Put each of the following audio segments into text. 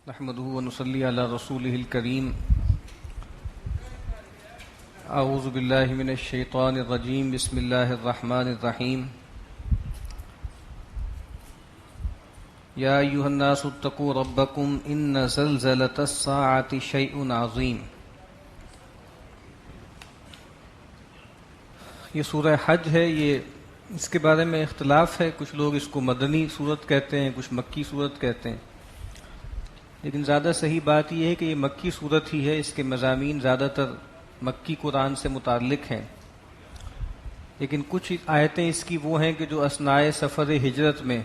نحمده ونصلي على رسوله الكريم. اعوذ باللہ من الشیطان الرجیم. بسم اللہ الرحمن الرحیم. یا ایھا الناس اتقوا ربکم ان زلزلۃ الساعۃ شیء عظیم. یہ سورہ حج ہے. یہ اس کے بارے میں اختلاف ہے. کچھ لوگ اس کو مدنی سورت کہتے ہیں, کچھ مکی سورت کہتے ہیں, لیکن زیادہ صحیح بات یہ ہے کہ یہ مکی سورت ہی ہے. اس کے مضامین زیادہ تر مکی قرآن سے متعلق ہیں, لیکن کچھ آیتیں اس کی وہ ہیں کہ جو اثناء سفر ہجرت میں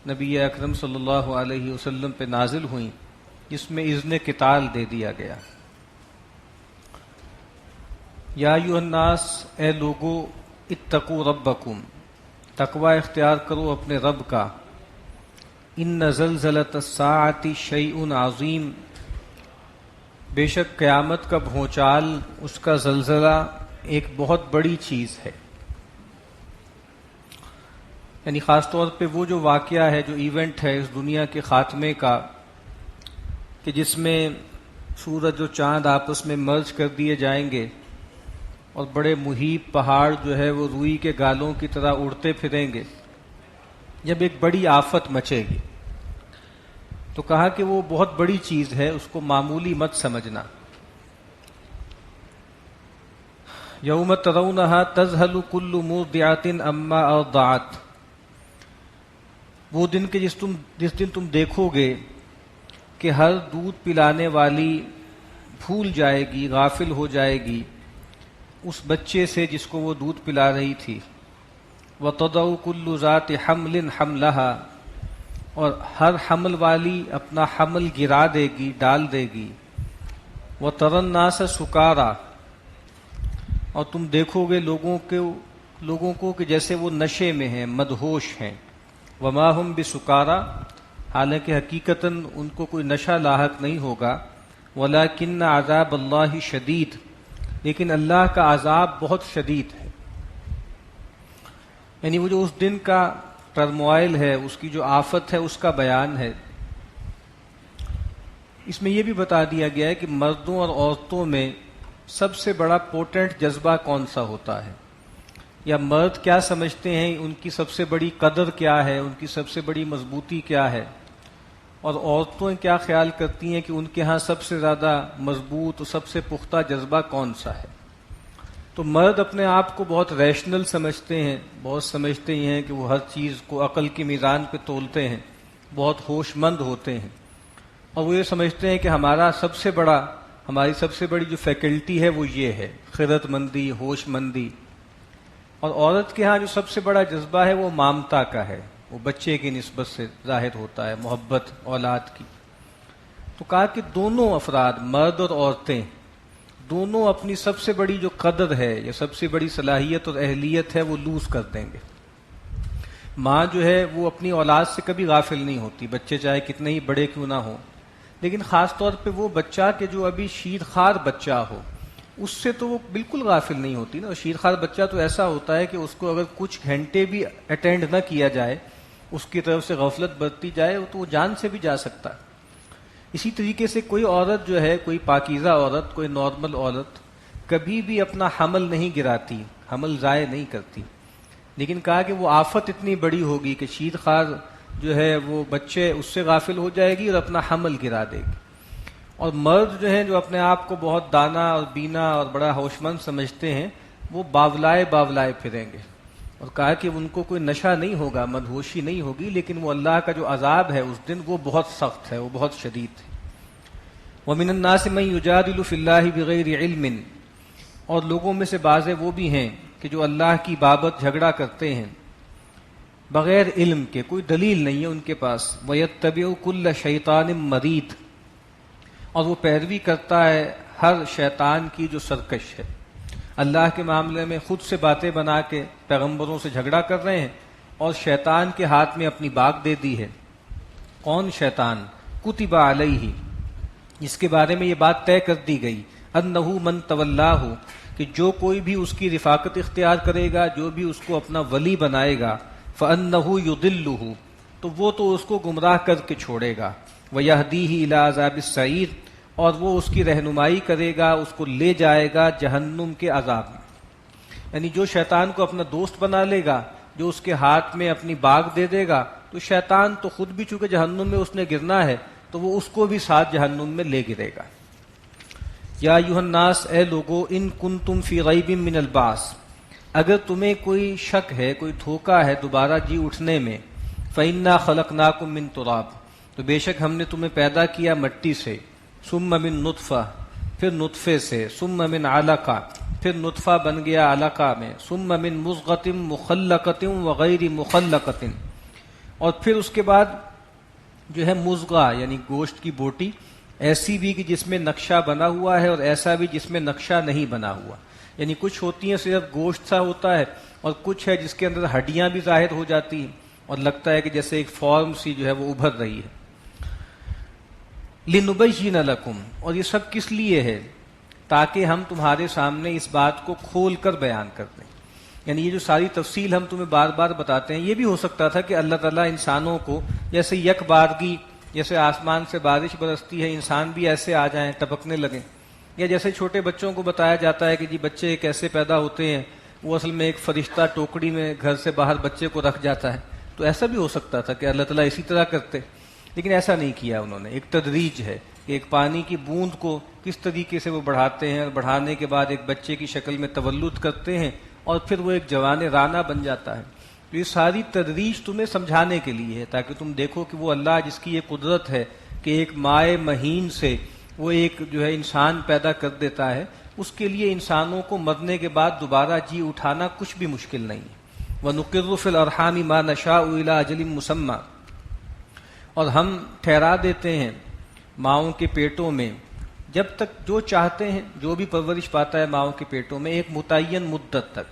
نبی اکرم صلی اللہ علیہ وسلم پہ نازل ہوئیں, جس میں اذن قتال دے دیا گیا. یا ایھا الناس, اے لوگو, اتقوا ربکم, تقوی اختیار کرو اپنے رب کا. ان زلزلۃ الساعۃ شیء عظیم, بے شک قیامت کا بھونچال, اس کا زلزلہ ایک بہت بڑی چیز ہے. یعنی خاص طور پہ وہ جو واقعہ ہے, جو ایونٹ ہے اس دنیا کے خاتمے کا, کہ جس میں سورج اور چاند آپس میں مرج کر دیے جائیں گے اور بڑے مہیب پہاڑ جو ہے وہ روئی کے گالوں کی طرح اڑتے پھریں گے. جب ایک بڑی آفت مچے گی تو کہا کہ وہ بہت بڑی چیز ہے, اس کو معمولی مت سمجھنا. یوم ترونھا تذہل کل مرضعۃ عما ارضعت, وہ دن کہ جس دن تم دیکھو گے کہ ہر دودھ پلانے والی بھول جائے گی, غافل ہو جائے گی اس بچے سے جس کو وہ دودھ پلا رہی تھی. وَتَضَعُ كُلُّ ذَاتِ حَمْلٍ حَمْلَهَا, اور ہر حمل والی اپنا حمل گرا دے گی, ڈال دے گی. وَتَرَى النَّاسَ سُكَارَى, اور تم دیکھو گے لوگوں کو کہ جیسے وہ نشے میں ہیں, مدہوش ہیں. وَمَا هُمْ بِسُكَارَى, حالانکہ حقیقتاً ان کو کوئی نشہ لاحق نہیں ہوگا. وَلَكِنَّ عَذَابَ اللَّهِ شَدِيدٌ, لیکن اللہ کا عذاب بہت شدید ہے. یعنی وہ جو اس دن کا ٹرموائل ہے, اس کی جو آفت ہے, اس کا بیان ہے. اس میں یہ بھی بتا دیا گیا ہے کہ مردوں اور عورتوں میں سب سے بڑا پوٹنٹ جذبہ کون سا ہوتا ہے, یا مرد کیا سمجھتے ہیں, ان کی سب سے بڑی قدر کیا ہے, ان کی سب سے بڑی مضبوطی کیا ہے, اور عورتیں کیا خیال کرتی ہیں کہ ان کے ہاں سب سے زیادہ مضبوط اور سب سے پختہ جذبہ کون سا ہے. تو مرد اپنے آپ کو بہت ریشنل سمجھتے ہیں, بہت سمجھتے ہیں کہ وہ ہر چیز کو عقل کی میزان پہ تولتے ہیں, بہت ہوش مند ہوتے ہیں, اور وہ یہ سمجھتے ہیں کہ ہماری سب سے بڑی جو فیکلٹی ہے وہ یہ ہے, خیرت مندی, ہوش مندی. اور عورت کے ہاں جو سب سے بڑا جذبہ ہے وہ مامتا کا ہے, وہ بچے کی نسبت سے ظاہر ہوتا ہے, محبت اولاد کی. تو کہا کہ دونوں افراد, مرد اور عورتیں, دونوں اپنی سب سے بڑی جو قدر ہے یا سب سے بڑی صلاحیت اور اہلیت ہے وہ لوز کر دیں گے. ماں جو ہے وہ اپنی اولاد سے کبھی غافل نہیں ہوتی, بچے چاہے کتنے ہی بڑے کیوں نہ ہوں, لیکن خاص طور پہ وہ بچہ کہ جو ابھی شیرخوار بچہ ہو, اس سے تو وہ بالکل غافل نہیں ہوتی نا. شیرخوار بچہ تو ایسا ہوتا ہے کہ اس کو اگر کچھ گھنٹے بھی اٹینڈ نہ کیا جائے, اس کی طرف سے غفلت برتی جائے, تو وہ جان سے بھی جا سکتا ہے. اسی طریقے سے کوئی عورت جو ہے, کوئی پاکیزہ عورت, کوئی نارمل عورت کبھی بھی اپنا حمل نہیں گراتی, حمل ضائع نہیں کرتی. لیکن کہا کہ وہ آفت اتنی بڑی ہوگی کہ شیرخوار جو ہے وہ بچے اس سے غافل ہو جائے گی اور اپنا حمل گرا دے گی. اور مرد جو ہیں, جو اپنے آپ کو بہت دانا اور بینا اور بڑا ہوش مند سمجھتے ہیں, وہ باولائے پھریں گے. اور کہا کہ ان کو کوئی نشہ نہیں ہوگا, مدہوشی نہیں ہوگی, لیکن وہ اللہ کا جو عذاب ہے اس دن وہ بہت سخت ہے, وہ بہت شدید ہے. وَمِنَ النَّاسِ مَن يُجَادِلُ فِي اللَّهِ بِغَيْرِ عِلْمٍ, اور لوگوں میں سے بعض وہ بھی ہیں کہ جو اللہ کی بابت جھگڑا کرتے ہیں بغیر علم کے, کوئی دلیل نہیں ہے ان کے پاس. وَيَتَّبِعُ كُلَّ شَيْطَانٍ مَرِيدٍ, اور وہ پیروی کرتا ہے ہر شیطان کی جو سرکش ہے. اللہ کے معاملے میں خود سے باتیں بنا کے پیغمبروں سے جھگڑا کر رہے ہیں, اور شیطان کے ہاتھ میں اپنی باگ دے دی ہے. کون شیطان؟ کتب علیہ, جس کے بارے میں یہ بات طے کر دی گئی, انہ من تولاہ, کہ جو کوئی بھی اس کی رفاقت اختیار کرے گا, جو بھی اس کو اپنا ولی بنائے گا, فانہ یضلہ, تو وہ تو اس کو گمراہ کر کے چھوڑے گا. وَيَهْدِيهِ إِلَىٰ عَذَابِ السَّعِيرِ، اور وہ اس کی رہنمائی کرے گا، اس کو لے جائے گا جہنم کے عذاب میں۔ یعنی جو شیطان کو اپنا دوست بنا لے گا، جو اس کے ہاتھ میں اپنی باگ دے دے گا، تو شیطان تو خود بھی چونکہ جہنم میں اس نے گرنا ہے تو وہ اس کو بھی ساتھ جہنم میں لے گرے گا۔ یا ایھا الناس، اے لوگو، ان کنتم فی ریب من البعث، اگر تمہیں کوئی شک ہے، کوئی دھوکہ ہے دوبارہ جی اٹھنے میں، فإنا خلقناکم من تراب، تو بے شک ہم نے تمہیں پیدا کیا مٹی سے، ثم من نطفہ، پھر نطفے سے، ثم من علقہ، پھر نطفہ بن گیا علقہ میں، ثم من مضغۃ مخلقۃ وغیر مخلقۃ، اور پھر اس کے بعد جو ہے مضغہ یعنی گوشت کی بوٹی، ایسی بھی کہ جس میں نقشہ بنا ہوا ہے اور ایسا بھی جس میں نقشہ نہیں بنا ہوا، یعنی کچھ ہوتی ہیں صرف گوشت سا ہوتا ہے، اور کچھ ہے جس کے اندر ہڈیاں بھی ظاہر ہو جاتی ہیں اور لگتا ہے کہ جیسے ایک فارم سی جو ہے وہ ابھر رہی ہے۔ لِنُبَيِّنَ لَكُمْ، اور یہ سب کس لیے ہے؟ تاکہ ہم تمہارے سامنے اس بات کو کھول کر بیان کر دیں۔ یعنی یہ جو ساری تفصیل ہم تمہیں بار بار بتاتے ہیں، یہ بھی ہو سکتا تھا کہ اللہ تعالیٰ انسانوں کو جیسے یک بارگی، جیسے آسمان سے بارش برستی ہے، انسان بھی ایسے آ جائیں، ٹپکنے لگیں، یا جیسے چھوٹے بچوں کو بتایا جاتا ہے کہ جی بچے کیسے پیدا ہوتے ہیں، وہ اصل میں ایک فرشتہ ٹوکری میں گھر سے باہر بچے کو رکھ جاتا ہے، تو ایسا بھی ہو سکتا تھا کہ اللہ تعالیٰ اسی طرح کرتے، لیکن ایسا نہیں کیا انہوں نے۔ ایک تدریج ہے کہ ایک پانی کی بوند کو کس طریقے سے وہ بڑھاتے ہیں، اور بڑھانے کے بعد ایک بچے کی شکل میں تولد کرتے ہیں، اور پھر وہ ایک جوان رانا بن جاتا ہے۔ تو یہ ساری تدریج تمہیں سمجھانے کے لیے ہے، تاکہ تم دیکھو کہ وہ اللہ جس کی یہ قدرت ہے کہ ایک مائع مہین سے وہ ایک جو ہے انسان پیدا کر دیتا ہے، اس کے لیے انسانوں کو مرنے کے بعد دوبارہ جی اٹھانا کچھ بھی مشکل نہیں ہے۔ وَنُقِرُّ فِي الْأَرْحَامِ مَا نَشَاءُ إِلَىٰ أَجَلٍ مُّسَمًّى، اور ہم ٹھہرا دیتے ہیں ماؤں کے پیٹوں میں جب تک جو چاہتے ہیں، جو بھی پرورش پاتا ہے ماؤں کے پیٹوں میں ایک متعین مدت تک۔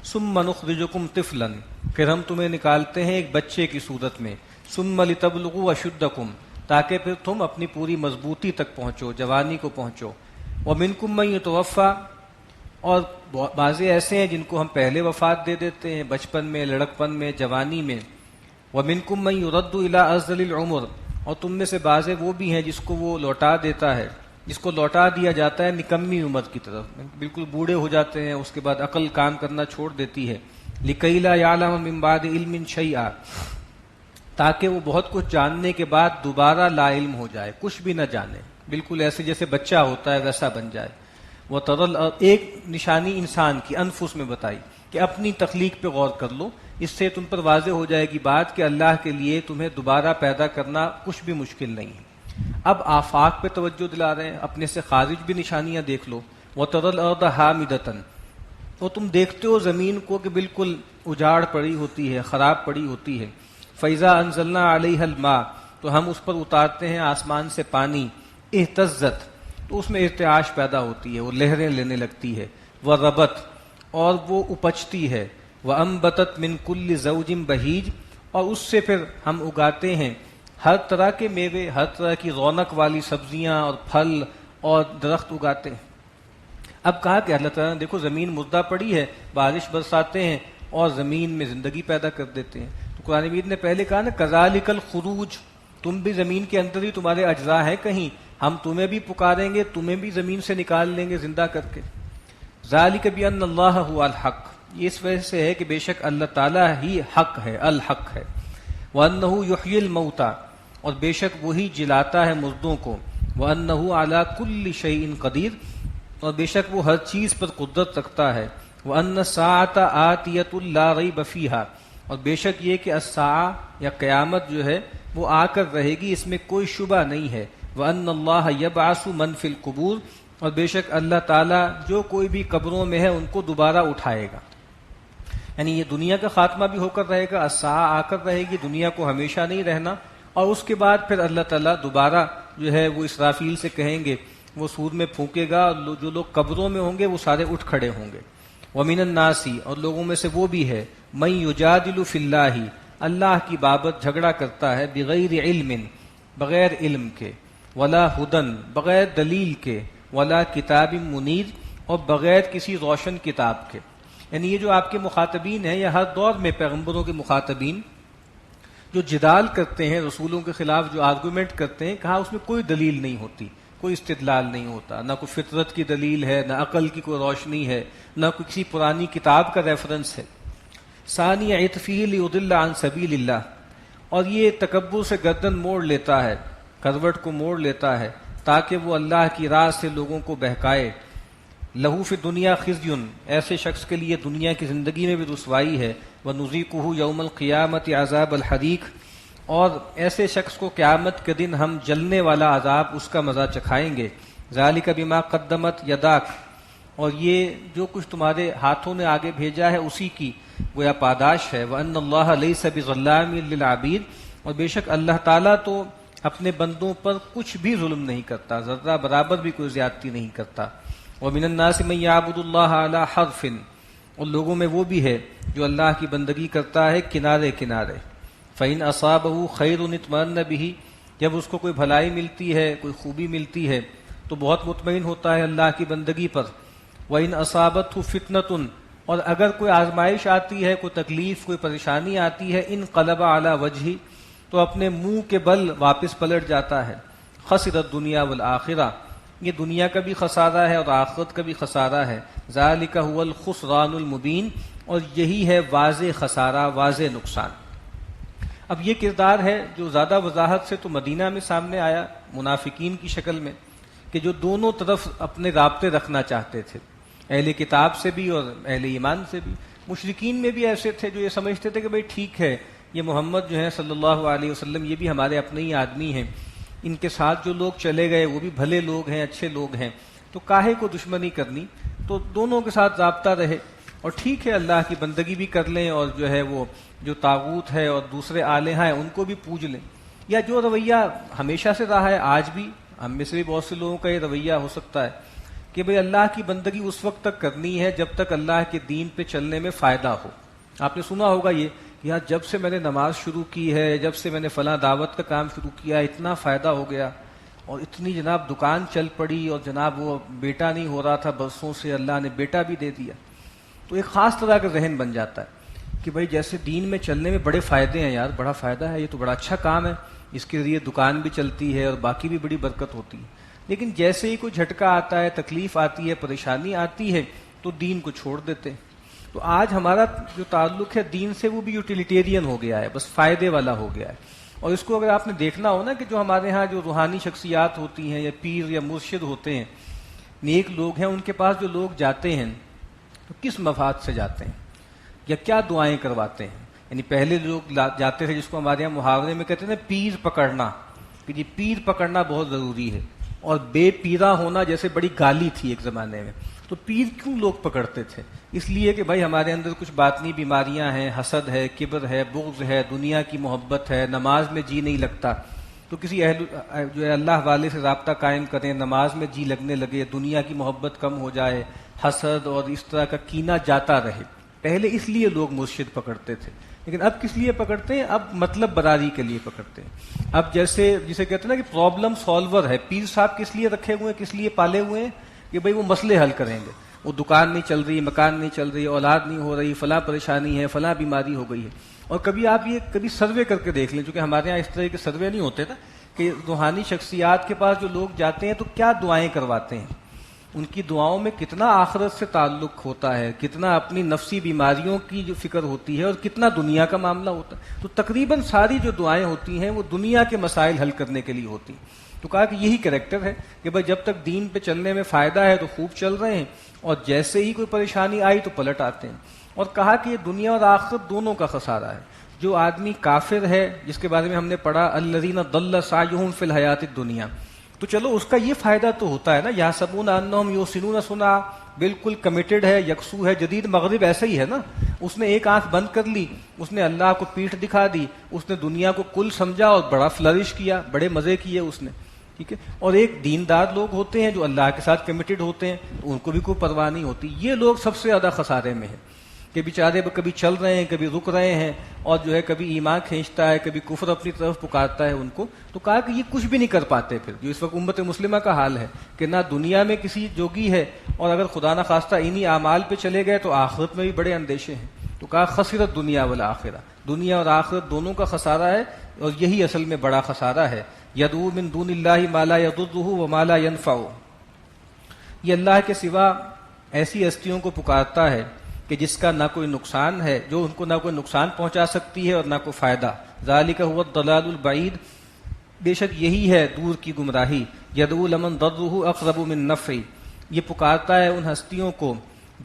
ثُمَّ نُخْرِجُكُمْ طِفْلًا، پھر ہم تمہیں نکالتے ہیں ایک بچے کی صورت میں، ثُمَّ لِتَبْلُغُوا أَشُدَّكُمْ، تاکہ پھر تم اپنی پوری مضبوطی تک پہنچو، جوانی کو پہنچو۔ وَمِنْكُمْ مَن يُتَوَفَّىٰ، اور بعض ایسے ہیں جن کو ہم پہلے وفات دے دیتے ہیں، بچپن میں، لڑکپن میں، جوانی میں۔ وَمِنْكُمْ مَن يُرَدُّ إِلَىٰ أَرْذَلِ الْعُمُرِ، اور تم میں سے بعض وہ بھی ہیں جس کو وہ لوٹا دیتا ہے، جس کو لوٹا دیا جاتا ہے نکمی عمر کی طرف، بالکل بوڑھے ہو جاتے ہیں، اس کے بعد عقل کام کرنا چھوڑ دیتی ہے۔ لِكَيْ لَا يَعْلَمَ مِن بَعْدِ عِلْمٍ شَيْئًا، تاکہ وہ بہت کچھ جاننے کے بعد دوبارہ لا علم ہو جائے، کچھ بھی نہ جانے، بالکل ایسے جیسے بچہ ہوتا ہے ویسا بن جائے۔ وہ ترل، ایک نشانی انسان کی انفس میں بتائی کہ اپنی تخلیق پہ غور کر لو، اس سے تم پر واضح ہو جائے گی بات کہ اللہ کے لیے تمہیں دوبارہ پیدا کرنا کچھ بھی مشکل نہیں ہے۔ اب آفاق پہ توجہ دلا رہے ہیں، اپنے سے خارج بھی نشانیاں دیکھ لو۔ وَتَرَى الْأَرْضَ حَامِدَةً، تو تم دیکھتے ہو زمین کو کہ بالکل اجاڑ پڑی ہوتی ہے، خراب پڑی ہوتی ہے۔ فَإِذَا أَنزَلْنَا عَلَيْهَا الْمَاءَ، تو ہم اس پر اتارتے ہیں آسمان سے پانی، اہتزت، تو اس میں ارتعاش پیدا ہوتی ہے، وہ لہریں لینے لگتی ہے۔ وَرَبَتْ، اور وہ اپجتی ہے۔ وَأَنبَتَتْ مِن كُلِّ زَوْجٍ بَهِيجٍ، اور اس سے پھر ہم اگاتے ہیں ہر طرح کے میوے، ہر طرح کی رونق والی سبزیاں اور پھل اور درخت اگاتے ہیں۔ اب کہا کہ اللہ تعالیٰ نے دیکھو زمین مردہ پڑی ہے، بارش برساتے ہیں اور زمین میں زندگی پیدا کر دیتے ہیں۔ تو قرآن مجید نے پہلے کہا نا کذالک الخروج، تم بھی زمین کے اندر ہی تمہارے اجزاء ہیں کہیں، ہم تمہیں بھی پکاریں گے، تمہیں بھی زمین سے نکال لیں گے زندہ کر کے۔ ذالک بان اللہ هو الحق، یہ اس وجہ سے ہے کہ بے شک اللہ تعالیٰ ہی حق ہے، الحق ہے۔ وانہ یحیی الموتى، اور بے شک وہی جلاتا ہے مردوں کو۔ وانہ علی کل شیء قدیر، اور بے شک وہ ہر چیز پر قدرت رکھتا ہے۔ وان الساعۃ آتیۃ لا ریب فیہا، اور بے شک یہ کہ الساعہ یا قیامت جو ہے وہ آ کر رہے گی، اس میں کوئی شبہ نہیں ہے۔ وان اللہ یبعث من فی القبور، اور بے شک اللہ تعالیٰ جو کوئی بھی قبروں میں ہے ان کو دوبارہ اٹھائے گا۔ یعنی یہ دنیا کا خاتمہ بھی ہو کر رہے گا، الساعہ آ کر رہے گی، دنیا کو ہمیشہ نہیں رہنا، اور اس کے بعد پھر اللہ تعالیٰ دوبارہ جو ہے وہ اسرافیل سے کہیں گے، وہ سور میں پھونکے گا، اور جو لوگ قبروں میں ہوں گے وہ سارے اٹھ کھڑے ہوں گے۔ وَمِنَ النَّاسِ، اور لوگوں میں سے وہ بھی ہے، مَن يُجَادِلُ فِي اللَّهِ، اللہ کی بابت جھگڑا کرتا ہے، بغیر علم، بغیر علم کے، ولا ہدن، بغیر دلیل کے، ولا کتاب منیر، اور بغیر کسی روشن کتاب کے۔ یعنی یہ جو آپ کے مخاطبین ہیں، یا ہر دور میں پیغمبروں کے مخاطبین، جو جدال کرتے ہیں رسولوں کے خلاف، جو آرگومنٹ کرتے ہیں، کہا اس میں کوئی دلیل نہیں ہوتی، کوئی استدلال نہیں ہوتا، نہ کوئی فطرت کی دلیل ہے، نہ عقل کی کوئی روشنی ہے، نہ کوئی کسی پرانی کتاب کا ریفرنس ہے۔ ثانی عطفی لیضل عن سبیل اللہ، اور یہ تکبر سے گردن موڑ لیتا ہے، کروٹ کو موڑ لیتا ہے تاکہ وہ اللہ کی راہ سے لوگوں کو بہکائے۔ لہو فی دنیا خزی، ایسے شخص کے لیے دنیا کی زندگی میں بھی رسوائی ہے، ونذیقہ یوم القیامت عذاب الحریق، اور ایسے شخص کو قیامت کے دن ہم جلنے والا عذاب اس کا مزہ چکھائیں گے۔ ذالک بما قدمت یداک، اور یہ جو کچھ تمہارے ہاتھوں نے آگے بھیجا ہے اسی کی گویا پاداش ہے۔ وَأَنَّ اللَّهَ لَيْسَ بِظَلَّامٍ لِّلْعَبِيدِ، اور بے شک اللہ تعالیٰ تو اپنے بندوں پر کچھ بھی ظلم نہیں کرتا، ذرہ برابر بھی کوئی زیادتی نہیں کرتا۔ وَمِنَ النَّاسِ مَن يَعْبُدُ اللَّهَ عَلَىٰ حَرْفٍ، اور لوگوں میں وہ بھی ہے جو اللہ کی بندگی کرتا ہے کنارے کنارے۔ فَإِنْ أَصَابَهُ خَيْرٌ اطْمَأَنَّ بِهِ، جب اس کو کوئی بھلائی ملتی ہے، کوئی خوبی ملتی ہے تو بہت مطمئن ہوتا ہے اللہ کی بندگی پر۔ وَإِنْ أَصَابَتْهُ فِتْنَةٌ، اور اگر کوئی آزمائش آتی ہے، کوئی تکلیف، کوئی پریشانی آتی ہے، انقلب علی وجہہ، تو اپنے منہ کے بل واپس پلٹ جاتا ہے۔ خسر الدنیا والآخرہ، یہ دنیا کا بھی خسارہ ہے اور آخرت کا بھی خسارہ ہے۔ ذالک هو الخسران المبین، اور یہی ہے واضح خسارہ، واضح نقصان۔ اب یہ کردار ہے جو زیادہ وضاحت سے تو مدینہ میں سامنے آیا منافقین کی شکل میں، کہ جو دونوں طرف اپنے رابطے رکھنا چاہتے تھے، اہل کتاب سے بھی اور اہل ایمان سے بھی۔ مشرکین میں بھی ایسے تھے جو یہ سمجھتے تھے کہ بھئی ٹھیک ہے، یہ محمد جو ہے صلی اللہ علیہ وسلم، یہ بھی ہمارے اپنے ہی آدمی ہیں، ان کے ساتھ جو لوگ چلے گئے وہ بھی بھلے لوگ ہیں، اچھے لوگ ہیں، تو کاہے کو دشمنی کرنی، تو دونوں کے ساتھ رابطہ رہے، اور ٹھیک ہے اللہ کی بندگی بھی کر لیں، اور جو ہے وہ جو طاغوت ہے اور دوسرے آلہہ ہیں ان کو بھی پوج لیں۔ یا جو رویہ ہمیشہ سے رہا ہے، آج بھی ہم میں سے بھی بہت سے لوگوں کا یہ رویہ ہو سکتا ہے کہ بھئی اللہ کی بندگی اس وقت تک کرنی ہے جب تک اللہ کے دین پہ چلنے میں فائدہ ہو۔ آپ نے سنا ہوگا یہ کہ یار جب سے میں نے نماز شروع کی ہے، جب سے میں نے فلاں دعوت کا کام شروع کیا، اتنا فائدہ ہو گیا، اور اتنی جناب دکان چل پڑی، اور جناب وہ بیٹا نہیں ہو رہا تھا برسوں سے، اللہ نے بیٹا بھی دے دیا۔ تو ایک خاص طرح کا ذہن بن جاتا ہے کہ بھئی جیسے دین میں چلنے میں بڑے فائدے ہیں، یار بڑا فائدہ ہے، یہ تو بڑا اچھا کام ہے، اس کے ذریعے دکان بھی چلتی ہے اور باقی بھی بڑی برکت ہوتی ہے۔ لیکن جیسے ہی کوئی جھٹکا آتا ہے، تکلیف آتی ہے، پریشانی آتی ہے، تو دین کو چھوڑ دیتے ہیں۔ تو آج ہمارا جو تعلق ہے دین سے وہ بھی یوٹیلیٹیرین ہو گیا ہے، بس فائدے والا ہو گیا ہے۔ اور اس کو اگر آپ نے دیکھنا ہو نا کہ جو ہمارے ہاں جو روحانی شخصیات ہوتی ہیں یا پیر یا مرشد ہوتے ہیں، نیک لوگ ہیں، ان کے پاس جو لوگ جاتے ہیں تو کس مفاد سے جاتے ہیں یا کیا دعائیں کرواتے ہیں؟ یعنی پہلے لوگ جاتے تھے، جس کو ہمارے یہاں محاورے میں کہتے ہیں نا پیر پکڑنا، کہ جی پیر پکڑنا بہت ضروری ہے، اور بے پیرا ہونا جیسے بڑی گالی تھی ایک زمانے میں۔ تو پیر کیوں لوگ پکڑتے تھے؟ اس لیے کہ بھائی ہمارے اندر کچھ باطنی بیماریاں ہیں، حسد ہے، کبر ہے، بغض ہے، دنیا کی محبت ہے، نماز میں جی نہیں لگتا، تو کسی جو ہے اللہ والے سے رابطہ قائم کریں، نماز میں جی لگنے لگے، دنیا کی محبت کم ہو جائے، حسد اور اس طرح کا کینہ جاتا رہے۔ پہلے اس لیے لوگ مرشد پکڑتے تھے، لیکن اب کس لیے پکڑتے ہیں؟ اب مطلب براری کے لیے پکڑتے ہیں۔ اب جیسے جسے کہتے ہیں نا کہ پرابلم سالور ہے، پیر صاحب کس لیے رکھے ہوئے ہیں، کس لیے پالے ہوئے ہیں؟ کہ بھئی وہ مسئلے حل کریں گے، وہ دکان نہیں چل رہی، مکان نہیں چل رہی، اولاد نہیں ہو رہی، فلاں پریشانی ہے، فلاں بیماری ہو گئی ہے۔ اور کبھی آپ یہ کبھی سروے کر کے دیکھ لیں، چونکہ ہمارے یہاں اس طرح کے سروے نہیں ہوتے نا، کہ روحانی شخصیات کے پاس جو لوگ جاتے ہیں تو کیا دعائیں کرواتے ہیں، ان کی دعاؤں میں کتنا آخرت سے تعلق ہوتا ہے، کتنا اپنی نفسی بیماریوں کی جو فکر ہوتی ہے، اور کتنا دنیا کا معاملہ ہوتا ہے۔ تو تقریباً ساری جو دعائیں ہوتی ہیں وہ دنیا کے مسائل حل کرنے کے لیے ہوتی ہیں۔ تو کہا کہ یہی کریکٹر ہے کہ بھائی جب تک دین پہ چلنے میں فائدہ ہے تو خوب چل رہے ہیں، اور جیسے ہی کوئی پریشانی آئی تو پلٹ آتے ہیں۔ اور کہا کہ یہ دنیا اور آخرت دونوں کا خسارہ ہے۔ جو آدمی کافر ہے، جس کے بارے میں ہم نے پڑھا الذین ضل سعیہم فی الحیات الدنیا، تو چلو اس کا یہ فائدہ تو ہوتا ہے نا، یحسبون انہم یحسنون صنعا، بالکل کمیٹڈ ہے، یکسو ہے۔ جدید مغرب ایسا ہی ہے نا، اس نے ایک آنکھ بند کر لی، اس نے اللہ کو پیٹھ دکھا دی، اس نے دنیا کو کل سمجھا اور بڑا فلرش کیا، بڑے مزے کیے اس نے، ٹھیک ہے۔ اور ایک دیندار لوگ ہوتے ہیں جو اللہ کے ساتھ کمیٹڈ ہوتے ہیں، ان کو بھی کوئی پرواہ نہیں ہوتی۔ یہ لوگ سب سے زیادہ خسارے میں ہیں کہ بیچارے کبھی چل رہے ہیں، کبھی رک رہے ہیں، اور جو ہے کبھی ایمان کھینچتا ہے، کبھی کفر اپنی طرف پکارتا ہے ان کو۔ تو کہا کہ یہ کچھ بھی نہیں کر پاتے پھر، جو اس وقت امت مسلمہ کا حال ہے کہ نہ دنیا میں کسی جوگی ہے، اور اگر خدا نہ خواستہ انہی اعمال پہ چلے گئے تو آخرت میں بھی بڑے اندیشے ہیں۔ تو کہا خسرت دنیا والآخرہ، دنیا اور آخرت دونوں کا خسارہ ہے، اور یہی اصل میں بڑا خسارہ ہے۔ یدعو من دون اللہ ما لا یضرہ وما لا ینفعہ، یہ اللہ کے سوا ایسی ہستیوں کو پکارتا ہے کہ جس کا نہ کوئی نقصان ہے، جو ان کو نہ کوئی نقصان پہنچا سکتی ہے اور نہ کوئی فائدہ۔ ذالک هو الضلال البعید، بے شک یہی ہے دور کی گمراہی۔ یدعو لمن ضرہ اقرب من نفعہ، یہ پکارتا ہے ان ہستیوں کو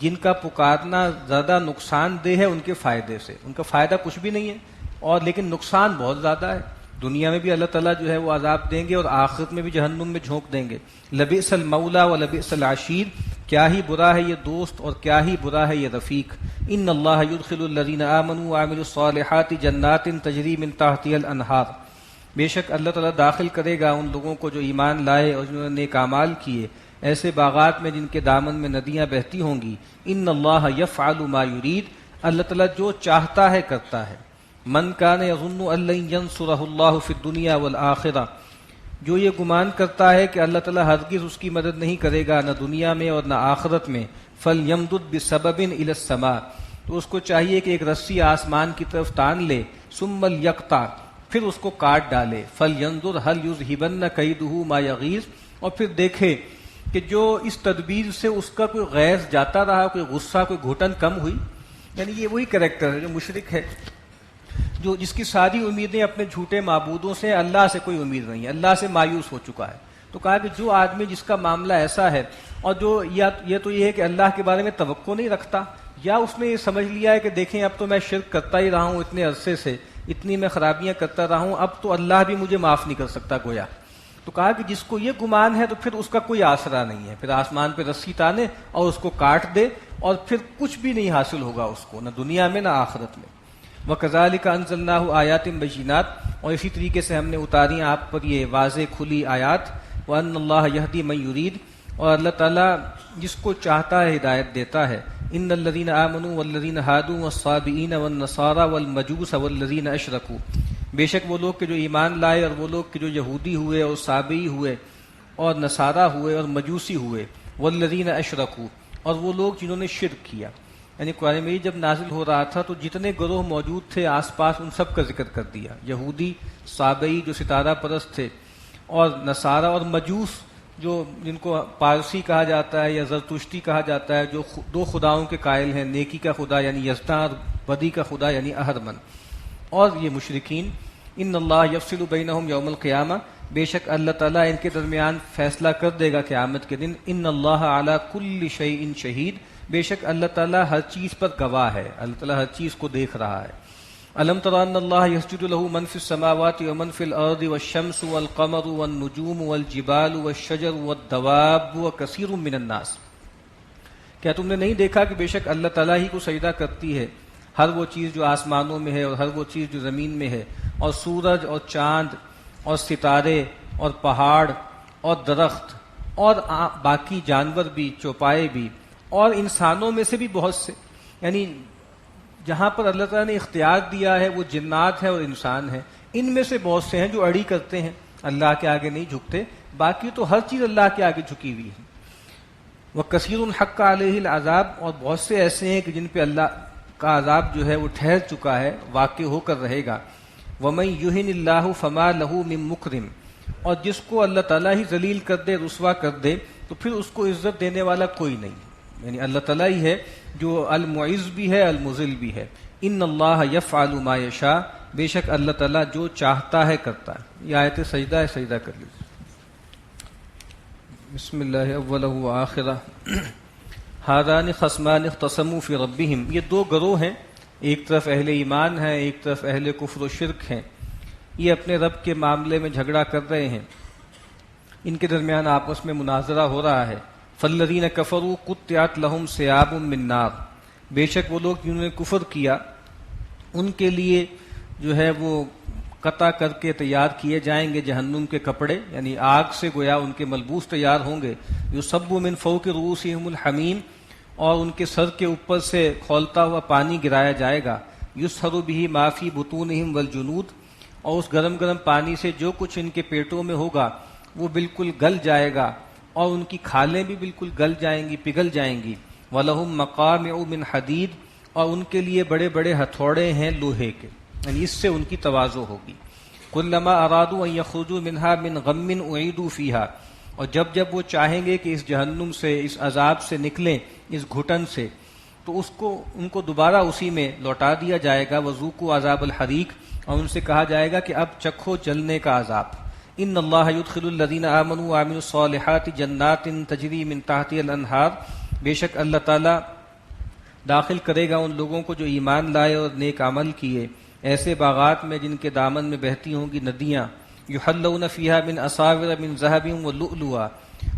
جن کا پکارنا زیادہ نقصان دہ ہے ان کے فائدے سے، ان کا فائدہ کچھ بھی نہیں ہے اور لیکن نقصان بہت زیادہ ہے۔ دنیا میں بھی اللہ تعالیٰ جو ہے وہ عذاب دیں گے اور آخرت میں بھی جہنم میں جھونک دیں گے۔ لبئس المولا و لبئس العشیر، کیا ہی برا ہے یہ دوست اور کیا ہی برا ہے یہ رفیق۔ ان اللہ یدخل الذین آمنوا وعملوا الصالحات جنات تجری من تحتها الانہار، بے شک اللہ تعالیٰ داخل کرے گا ان لوگوں کو جو ایمان لائے اور جنہوں نے نیک اعمال کیے، ایسے باغات میں جن کے دامن میں ندیاں بہتی ہوں گی۔ ان اللہ یفعل ما یرید، اللہ تعالیٰ جو چاہتا ہے کرتا ہے۔ من کان یظن ان لن ینصرہ اللہ فی الدنیا والآخرہ، جو یہ گمان کرتا ہے کہ اللہ تعالیٰ ہرگز اس کی مدد نہیں کرے گا نہ دنیا میں اور نہ آخرت میں، فلیمدد بسبب الی السماء، تو اس کو چاہیے کہ ایک رسی آسمان کی طرف تان لے، ثم لیقطع، پھر اس کو کاٹ ڈالے، فلینظر هل یذہبن کیدہ ما یغیظ، اور پھر دیکھے کہ جو اس تدبیر سے اس کا کوئی غیظ جاتا رہا، کوئی غصہ، کوئی گھٹن کم ہوئی۔ یعنی یہ وہی کریکٹر ہے جو مشرک ہے، جو جس کی ساری امیدیں اپنے جھوٹے معبودوں سے، اللہ سے کوئی امید نہیں ہے، اللہ سے مایوس ہو چکا ہے۔ تو کہا کہ جو آدمی جس کا معاملہ ایسا ہے اور جو یہ تو یہ ہے کہ اللہ کے بارے میں توقع نہیں رکھتا، یا اس نے یہ سمجھ لیا ہے کہ دیکھیں اب تو میں شرک کرتا ہی رہا ہوں اتنے عرصے سے، اتنی میں خرابیاں کرتا رہا ہوں، اب تو اللہ بھی مجھے معاف نہیں کر سکتا گویا۔ تو کہا کہ جس کو یہ گمان ہے تو پھر اس کا کوئی آسرا نہیں ہے، پھر آسمان پہ رسی تانے اور اس کو کاٹ دے اور پھر کچھ بھی نہیں حاصل ہوگا اس کو، نہ دنیا میں نہ آخرت میں۔ وَكَذَلِكَ أَنزَلْنَاهُ آيَاتٍ بَيِّنَاتٍ، اور اسی طریقے سے ہم نے اتاری آپ پر یہ واضح کھلی آیات۔ وَأَنَّ اللَّهَ يَهْدِي مَن يُرِيدُ، اور اللہ تعالیٰ جس کو چاہتا ہے ہدایت دیتا ہے۔ إِنَّ الَّذِينَ آمَنُوا وَالَّذِينَ هَادُوا وَالصَّابِئِينَ وَالنَّصَارَى وَالْمَجُوسَ وَالَّذِينَ أَشْرَكُوا، بے شک وہ لوگ کہ جو ایمان لائے اور وہ لوگ کہ جو یہودی ہوئے اور صابئی ہوئے اور نصارہ ہوئے اور مجوسی ہوئے، والذین اشرکوا، اور وہ لوگ جنہوں نے شرک کیا۔ یعنی قرآن مجید جب نازل ہو رہا تھا تو جتنے گروہ موجود تھے آس پاس ان سب کا ذکر کر دیا، یہودی، صابئی جو ستارہ پرست تھے، اور نصارہ اور مجوس جو جن کو پارسی کہا جاتا ہے یا زرتشتی کہا جاتا ہے، جو دو خداؤں کے قائل ہیں، نیکی کا خدا یعنی یزداں اور بدی کا خدا یعنی اہرمن، اور یہ مشرکین۔ ان اللہ یفصل بینہم یوم القیامہ، بے شک اللہ تعالیٰ ان کے درمیان فیصلہ کر دے گا قیامت کے دن۔ ان اللہ علی کل شیء شہید، بے شک اللہ تعالیٰ ہر چیز پر گواہ ہے، اللہ تعالیٰ ہر چیز کو دیکھ رہا ہے۔ الم تر ان اللہ یسجد له من فی السماوات ومن فی الارض والشمس والقمر والنجوم والجبال والشجر والدواب وکثیر من الناس، کیا تم نے نہیں دیکھا کہ بے شک اللہ تعالیٰ ہی کو سجدہ کرتی ہے ہر وہ چیز جو آسمانوں میں ہے اور ہر وہ چیز جو زمین میں ہے، اور سورج اور چاند اور ستارے اور پہاڑ اور درخت اور باقی جانور بھی، چوپائے بھی، اور انسانوں میں سے بھی بہت سے۔ یعنی جہاں پر اللہ تعالیٰ نے اختیار دیا ہے وہ جنات ہے اور انسان ہے، ان میں سے بہت سے ہیں جو اڑی کرتے ہیں، اللہ کے آگے نہیں جھکتے، باقی تو ہر چیز اللہ کے آگے جھکی ہوئی ہے۔ وَكَثِيرٌ حَقَّ عَلَيْهِ الْعَذَابُ، اور بہت سے ایسے ہیں کہ جن پہ اللہ کا عذاب جو ہے وہ ٹھہر چکا ہے، واقع ہو کر رہے گا۔ وَمَن يُهِنِ اللَّهُ فَمَا لَهُ مِن مُكْرِمٍ، اور جس کو اللہ تعالیٰ ہی ذلیل کر دے، رسوا کر دے، تو پھر اس کو عزت دینے والا کوئی نہیں، یعنی اللہ تعالیٰ ہی ہے جو المعز بھی ہے المذل بھی ہے۔ ان اللہ یفعل ما یشاء، بے شک اللہ تعالیٰ جو چاہتا ہے کرتا ہے۔ یہ آیت سجدہ ہے، سجدہ کر لیجیے۔ بسم اللہ اولہ و آخرہ۔ ہذان خصمان اختصموا فی ربہم، یہ دو گروہ ہیں، ایک طرف اہل ایمان ہیں، ایک طرف اہل کفر و شرک ہیں، یہ اپنے رب کے معاملے میں جھگڑا کر رہے ہیں، ان کے درمیان آپس میں مناظرہ ہو رہا ہے۔ فالذین کفروا قطعت لہم ثیاب من نار، بے شک وہ لوگ جنہوں نے کفر کیا ان کے لیے جو ہے وہ قطع کر کے تیار کیے جائیں گے جہنم کے کپڑے، یعنی آگ سے گویا ان کے ملبوس تیار ہوں گے۔ یصب من فوق رؤوسہم الحمیم، اور ان کے سر کے اوپر سے کھولتا ہوا پانی گرایا جائے گا۔ یصہر بہ ما فی بطونہم والجلود، اور اس گرم گرم پانی سے جو کچھ ان کے پیٹوں میں ہوگا وہ بالکل گل جائے گا، اور ان کی کھالیں بھی بالکل گل جائیں گی، پگھل جائیں گی۔ وَلَهُم مَّقَامِعُ مِنْ حَدِيدٍ، اور ان کے لیے بڑے بڑے ہتھوڑے ہیں لوہے کے، یعنی اس سے ان کی تواضع ہوگی۔ کلما ارادوا ان یخرجوا منها من غم اعیدوا فیہا، اور جب جب وہ چاہیں گے کہ اس جہنم سے، اس عذاب سے نکلیں، اس گھٹن سے، تو ان کو دوبارہ اسی میں لوٹا دیا جائے گا۔ وذوقوا عذاب الحریق، اور ان سے کہا جائے گا کہ اب چکھو جلنے کا عذاب۔ ان اللہ يدخل الذین آمنوا وعملوا الصالحات جنات تجری من تحتها الانہار، بے شک اللہ تعالیٰ داخل کرے گا ان لوگوں کو جو ایمان لائے اور نیک عمل کیے، ایسے باغات میں جن کے دامن میں بہتی ہوں گی ندیاں۔ یحلون فیہا من اساور من ذہب ولؤلؤا،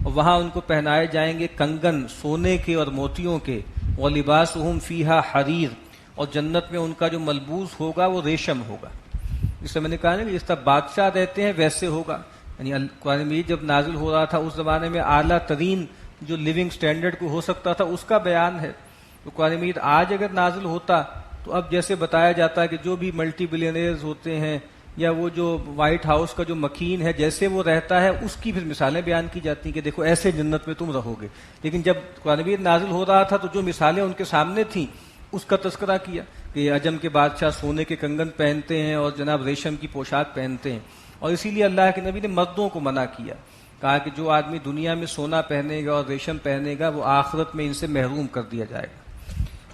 اور وہاں ان کو پہنائے جائیں گے کنگن سونے کے اور موتیوں کے۔ ولباسہم فیہا حریر، اور جنت میں ان کا جو ملبوس ہوگا وہ ریشم ہوگا۔ جس سے میں نے کہا نا کہ جس طرح بادشاہ رہتے ہیں ویسے ہوگا، یعنی قرآن مجید جب نازل ہو رہا تھا اس زمانے میں اعلیٰ ترین جو لیونگ سٹینڈرڈ کو ہو سکتا تھا اس کا بیان ہے۔ تو قرآن مجید آج اگر نازل ہوتا تو اب جیسے بتایا جاتا ہے کہ جو بھی ملٹی بلینئرز ہوتے ہیں یا وہ جو وائٹ ہاؤس کا جو مکین ہے جیسے وہ رہتا ہے اس کی پھر مثالیں بیان کی جاتی ہیں کہ دیکھو ایسے جنت میں تم رہو گے۔ لیکن جب قرآن مجید نازل ہو رہا تھا تو جو مثالیں ان کے سامنے تھیں اس کا تذکرہ کیا کہ عجم کے بادشاہ سونے کے کنگن پہنتے ہیں اور جناب ریشم کی پوشاک پہنتے ہیں، اور اسی لیے اللہ کے نبی نے مردوں کو منع کیا، کہا کہ جو آدمی دنیا میں سونا پہنے گا اور ریشم پہنے گا وہ آخرت میں ان سے محروم کر دیا جائے گا۔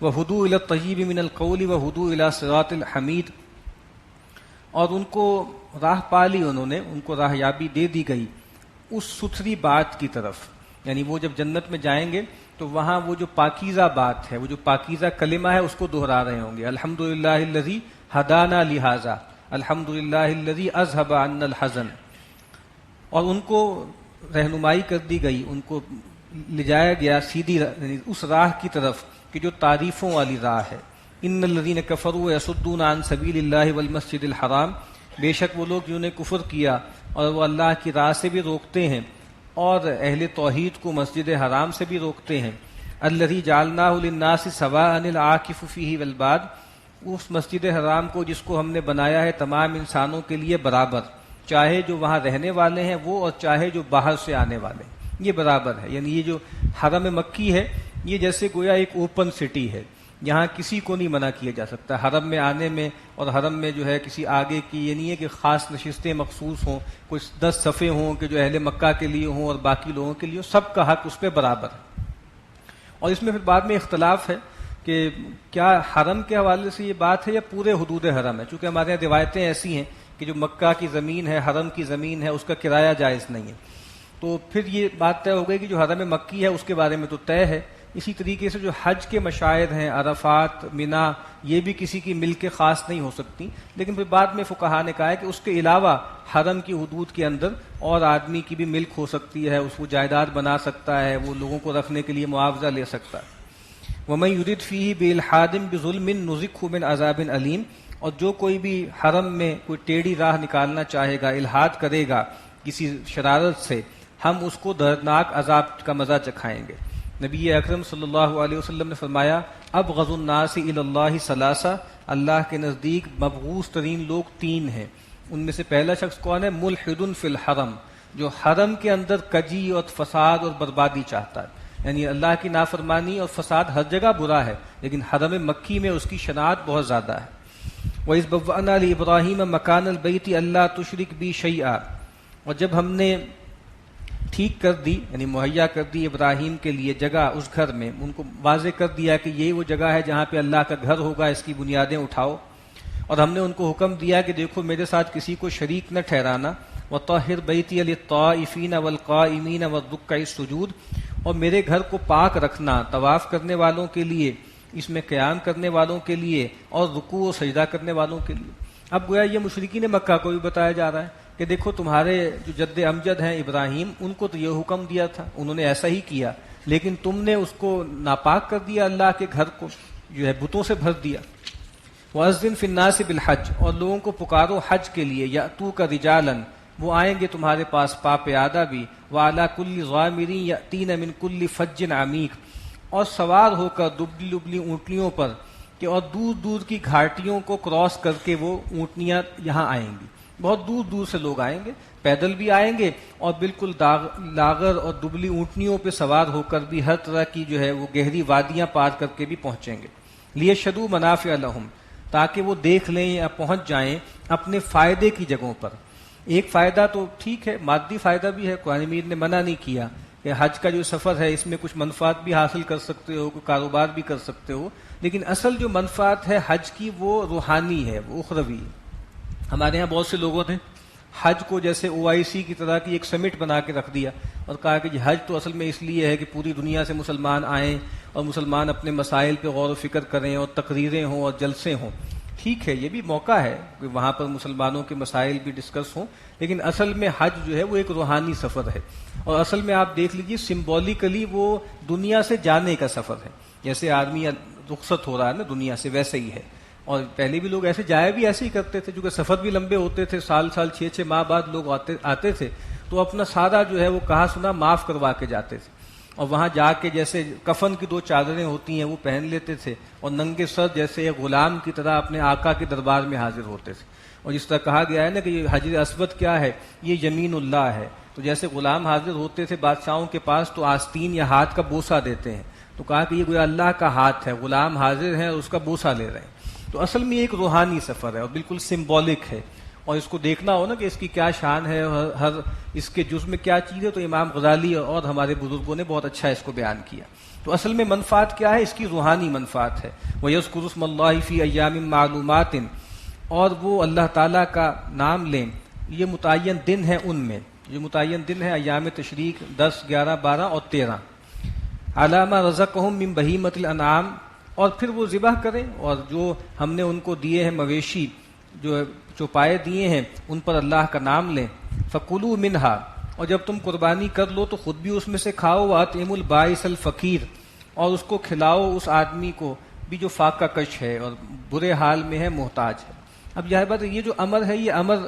وَهُدُوا إِلَى الطَّيِّبِ مِنَ الْقَوْلِ وَهُدُوا إِلَى صِرَاطِ الْحَمِيدِ، اور ان کو راہ پالی، انہوں نے ان کو راہ یابی دے دی گئی اس ستھری بات کی طرف، یعنی وہ جب جنت میں جائیں گے تو وہاں وہ جو پاکیزہ بات ہے، وہ جو پاکیزہ کلمہ ہے اس کو دہرا رہے ہوں گے۔ الحمدللہ الذی ہدانا لہذا، الحمدللہ الذی اذھب عنا الحزن، اور ان کو رہنمائی کر دی گئی، ان کو لے جایا گیا سیدھی اس راہ کی طرف کہ جو تعریفوں والی راہ ہے۔ ان الذین کفروا یصدون عن سبیل اللہ والمسجد الحرام، بے شک وہ لوگ جنہوں نے کفر کیا اور وہ اللہ کی راہ سے بھی روکتے ہیں اور اہل توحید کو مسجد حرام سے بھی روکتے ہیں۔ الذی جعلناہ للناس سواء العاکف فیہ والباد، اس مسجد حرام کو جس کو ہم نے بنایا ہے تمام انسانوں کے لیے برابر، چاہے جو وہاں رہنے والے ہیں وہ اور چاہے جو باہر سے آنے والے ہیں، یہ برابر ہے۔ یعنی یہ جو حرم مکی ہے یہ جیسے گویا ایک اوپن سٹی ہے، یہاں کسی کو نہیں منع کیا جا سکتا حرم میں آنے میں، اور حرم میں جو ہے کسی آگے کی یہ نہیں ہے کہ خاص نشستیں مخصوص ہوں، کچھ 10 صفحے ہوں کہ جو اہل مکہ کے لیے ہوں اور باقی لوگوں کے لیے، سب کا حق اس پہ برابر ہے۔ اور اس میں پھر بعد میں اختلاف ہے کہ کیا حرم کے حوالے سے یہ بات ہے یا پورے حدود حرم ہے، چونکہ ہمارے یہاں روایتیں ایسی ہیں کہ جو مکہ کی زمین ہے، حرم کی زمین ہے، اس کا کرایہ جائز نہیں ہے، تو پھر یہ بات طے ہو گئی کہ جو حرم مکی ہے اس کے بارے میں تو طے ہے۔ اسی طریقے سے جو حج کے مشاعر ہیں، عرفات، منا، یہ بھی کسی کی ملک خاص نہیں ہو سکتی، لیکن پھر بعد میں فقہا نے کہا ہے کہ اس کے علاوہ حرم کی حدود کے اندر اور آدمی کی بھی ملک ہو سکتی ہے، اس کو جائیداد بنا سکتا ہے، وہ لوگوں کو رکھنے کے لیے معاوضہ لے سکتا ہے۔ وَمَن يُرِدْ فِيهِ بِإِلْحَادٍ بِظُلْمٍ نُذِقْهُ مِنْ عَذَابٍ أَلِيمٍ، اور جو کوئی بھی حرم میں کوئی ٹیڑھی راہ نکالنا چاہے گا، الحاد کرے گا کسی شرارت سے، ہم اس کو دردناک عذاب کا مزہ چکھائیں گے۔ نبی اکرم صلی اللہ علیہ وسلم نے فرمایا ابغض الناس الی اللہ ثلاثہ، اللہ کے نزدیک مبغوض ترین لوگ 3 ہیں، ان میں سے پہلا شخص کون ہے؟ ملحد فی الحرم، جو حرم کے اندر کجی اور فساد اور بربادی چاہتا ہے، یعنی اللہ کی نافرمانی اور فساد ہر جگہ برا ہے لیکن حرم مکی میں اس کی شناعت بہت زیادہ ہے۔ وَإِذْ بَوَّأْنَا لِإِبْرَاهِيمَ مَكَانَ الْبَيْتِ أَلَّا تُشْرِكْ بِي شَيْئًا، اور جب ہم نے ٹھیک کر دی یعنی مہیا کر دی ابراہیم کے لیے جگہ اس گھر میں، ان کو واضح کر دیا کہ یہ وہ جگہ ہے جہاں پہ اللہ کا گھر ہوگا، اس کی بنیادیں اٹھاؤ، اور ہم نے ان کو حکم دیا کہ دیکھو میرے ساتھ کسی کو شریک نہ ٹھہرانا، وَطَهِّرْ بَيْتِيَ لِلطَّائِفِينَ وَالْقَائِمِينَ وَالرُّكَّعِ السُّجُودِ، اور میرے گھر کو پاک رکھنا طواف کرنے والوں کے لیے، اس میں قیام کرنے والوں کے لیے، اور رکوع و سجدہ کرنے والوں کے لیے۔ اب گویا یہ مشرکین مکہ کو بھی بتایا جا رہا ہے کہ دیکھو تمہارے جو جد امجد ہیں ابراہیم، ان کو تو یہ حکم دیا تھا، انہوں نے ایسا ہی کیا، لیکن تم نے اس کو ناپاک کر دیا، اللہ کے گھر کو جو ہے بتوں سے بھر دیا۔ وَأَذِّن فِي النَّاسِ بِالْحَجِّ، اور لوگوں کو پکارو حج کے لیے، یأتوک رجالا، وہ آئیں گے تمہارے پاس پا پیادہ بھی، وعلی کل ضامر یأتین من کل فج عمیق، اور سوار ہو کر دبلی دبلی اونٹنیوں پر، کہ اور دور دور کی گھاٹیوں کو کراس کر کے وہ اونٹنیاں یہاں آئیں گی، بہت دور دور سے لوگ آئیں گے، پیدل بھی آئیں گے اور بالکل لاغر اور دبلی اونٹنیوں پہ سوار ہو کر بھی، ہر طرح کی جو ہے وہ گہری وادیاں پار کر کے بھی پہنچیں گے۔ لیشہدوا منافع لہم، تاکہ وہ دیکھ لیں یا پہنچ جائیں اپنے فائدے کی جگہوں پر۔ ایک فائدہ تو ٹھیک ہے، مادی فائدہ بھی ہے، قرآن مجید نے منع نہیں کیا کہ حج کا جو سفر ہے اس میں کچھ منفعات بھی حاصل کر سکتے ہو، کوئی کاروبار بھی کر سکتے ہو، لیکن اصل جو منفعت ہے حج کی وہ روحانی ہے، وہ اخروی ہے۔ ہمارے ہاں بہت سے لوگوں نے حج کو جیسے OIC کی طرح کی ایک سمٹ بنا کے رکھ دیا اور کہا کہ حج تو اصل میں اس لیے ہے کہ پوری دنیا سے مسلمان آئیں اور مسلمان اپنے مسائل پہ غور و فکر کریں اور تقریریں ہوں اور جلسے ہوں۔ ٹھیک ہے، یہ بھی موقع ہے کہ وہاں پر مسلمانوں کے مسائل بھی ڈسکس ہوں، لیکن اصل میں حج جو ہے وہ ایک روحانی سفر ہے، اور اصل میں آپ دیکھ لیجئے سمبولیکلی وہ دنیا سے جانے کا سفر ہے۔ جیسے آدمی رخصت ہو رہا ہے نا دنیا سے، ویسے ہی ہے۔ اور پہلے بھی لوگ ایسے جایا بھی ایسے ہی کرتے تھے، کیونکہ سفر بھی لمبے ہوتے تھے، سال 6 ماہ بعد لوگ آتے تھے، تو اپنا سارا جو ہے وہ کہا سنا معاف کروا کے جاتے تھے، اور وہاں جا کے جیسے کفن کی 2 چادریں ہوتی ہیں وہ پہن لیتے تھے، اور ننگے سر جیسے ایک غلام کی طرح اپنے آقا کے دربار میں حاضر ہوتے تھے۔ اور جس طرح کہا گیا ہے نا کہ یہ حجر اسود کیا ہے، یہ یمین اللہ ہے، تو جیسے غلام حاضر ہوتے تھے بادشاہوں کے پاس تو آستین یا ہاتھ کا بوسہ دیتے ہیں، تو کہا کہ یہ گویا اللہ کا ہاتھ ہے، غلام حاضر ہیں اور اس کا بوسہ لے رہے ہیں۔ تو اصل میں یہ ایک روحانی سفر ہے اور بالکل سمبولک ہے، اور اس کو دیکھنا ہو نا کہ اس کی کیا شان ہے، ہر اس کے جز میں کیا چیز ہے، تو امام غزالی اور ہمارے بزرگوں نے بہت اچھا اس کو بیان کیا۔ تو اصل میں منفعت کیا ہے، اس کی روحانی منفعت ہے۔ وَيَذْكُرُ اسْمَ اللَّهِ فِي أَيَّامٍ مَّعْلُومَاتٍ، اور وہ اللہ تعالیٰ کا نام لیں، یہ متعین دن ہے ان میں، جو متعین دن ہے ایام تشریق 10، 11، 12 اور 13، عَلَىٰ مَا رَزَقَهُم مِّن بَهِیمَةِ الْأَنْعَامِ، اور پھر وہ ذبح کریں، اور جو ہم نے ان کو دیے ہیں مویشی، جو چوپائے دیے ہیں، ان پر اللہ کا نام لیں۔ فَكُلُوا مِنْهَا، اور جب تم قربانی کر لو تو خود بھی اس میں سے کھاؤ، وَأَطْعِمُوا الْبَائِسَ الْفَقِيرَ، اور اس کو کھلاؤ اس آدمی کو بھی جو فاقہ کش ہے اور برے حال میں ہے، محتاج ہے۔ اب یہ بات، یہ جو امر ہے یہ امر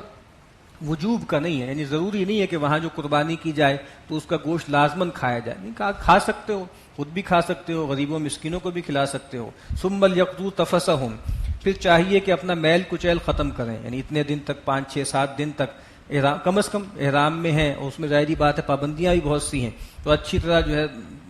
وجوب کا نہیں ہے، یعنی ضروری نہیں ہے کہ وہاں جو قربانی کی جائے تو اس کا گوشت لازماً کھایا جائے، نہیں، کھا سکتے ہو، خود بھی کھا سکتے ہو، غریبوں مسکینوں کو بھی کھلا سکتے ہو۔ ثم لیقضوا تفثہم، پھر چاہیے کہ اپنا میل کچیل ختم کریں، یعنی اتنے دن تک 5، 6، 7 دن تک احرام، کم از کم احرام میں ہیں، اور اس میں ظاہری بات ہے پابندیاں بھی بہت سی ہیں، تو اچھی طرح جو ہے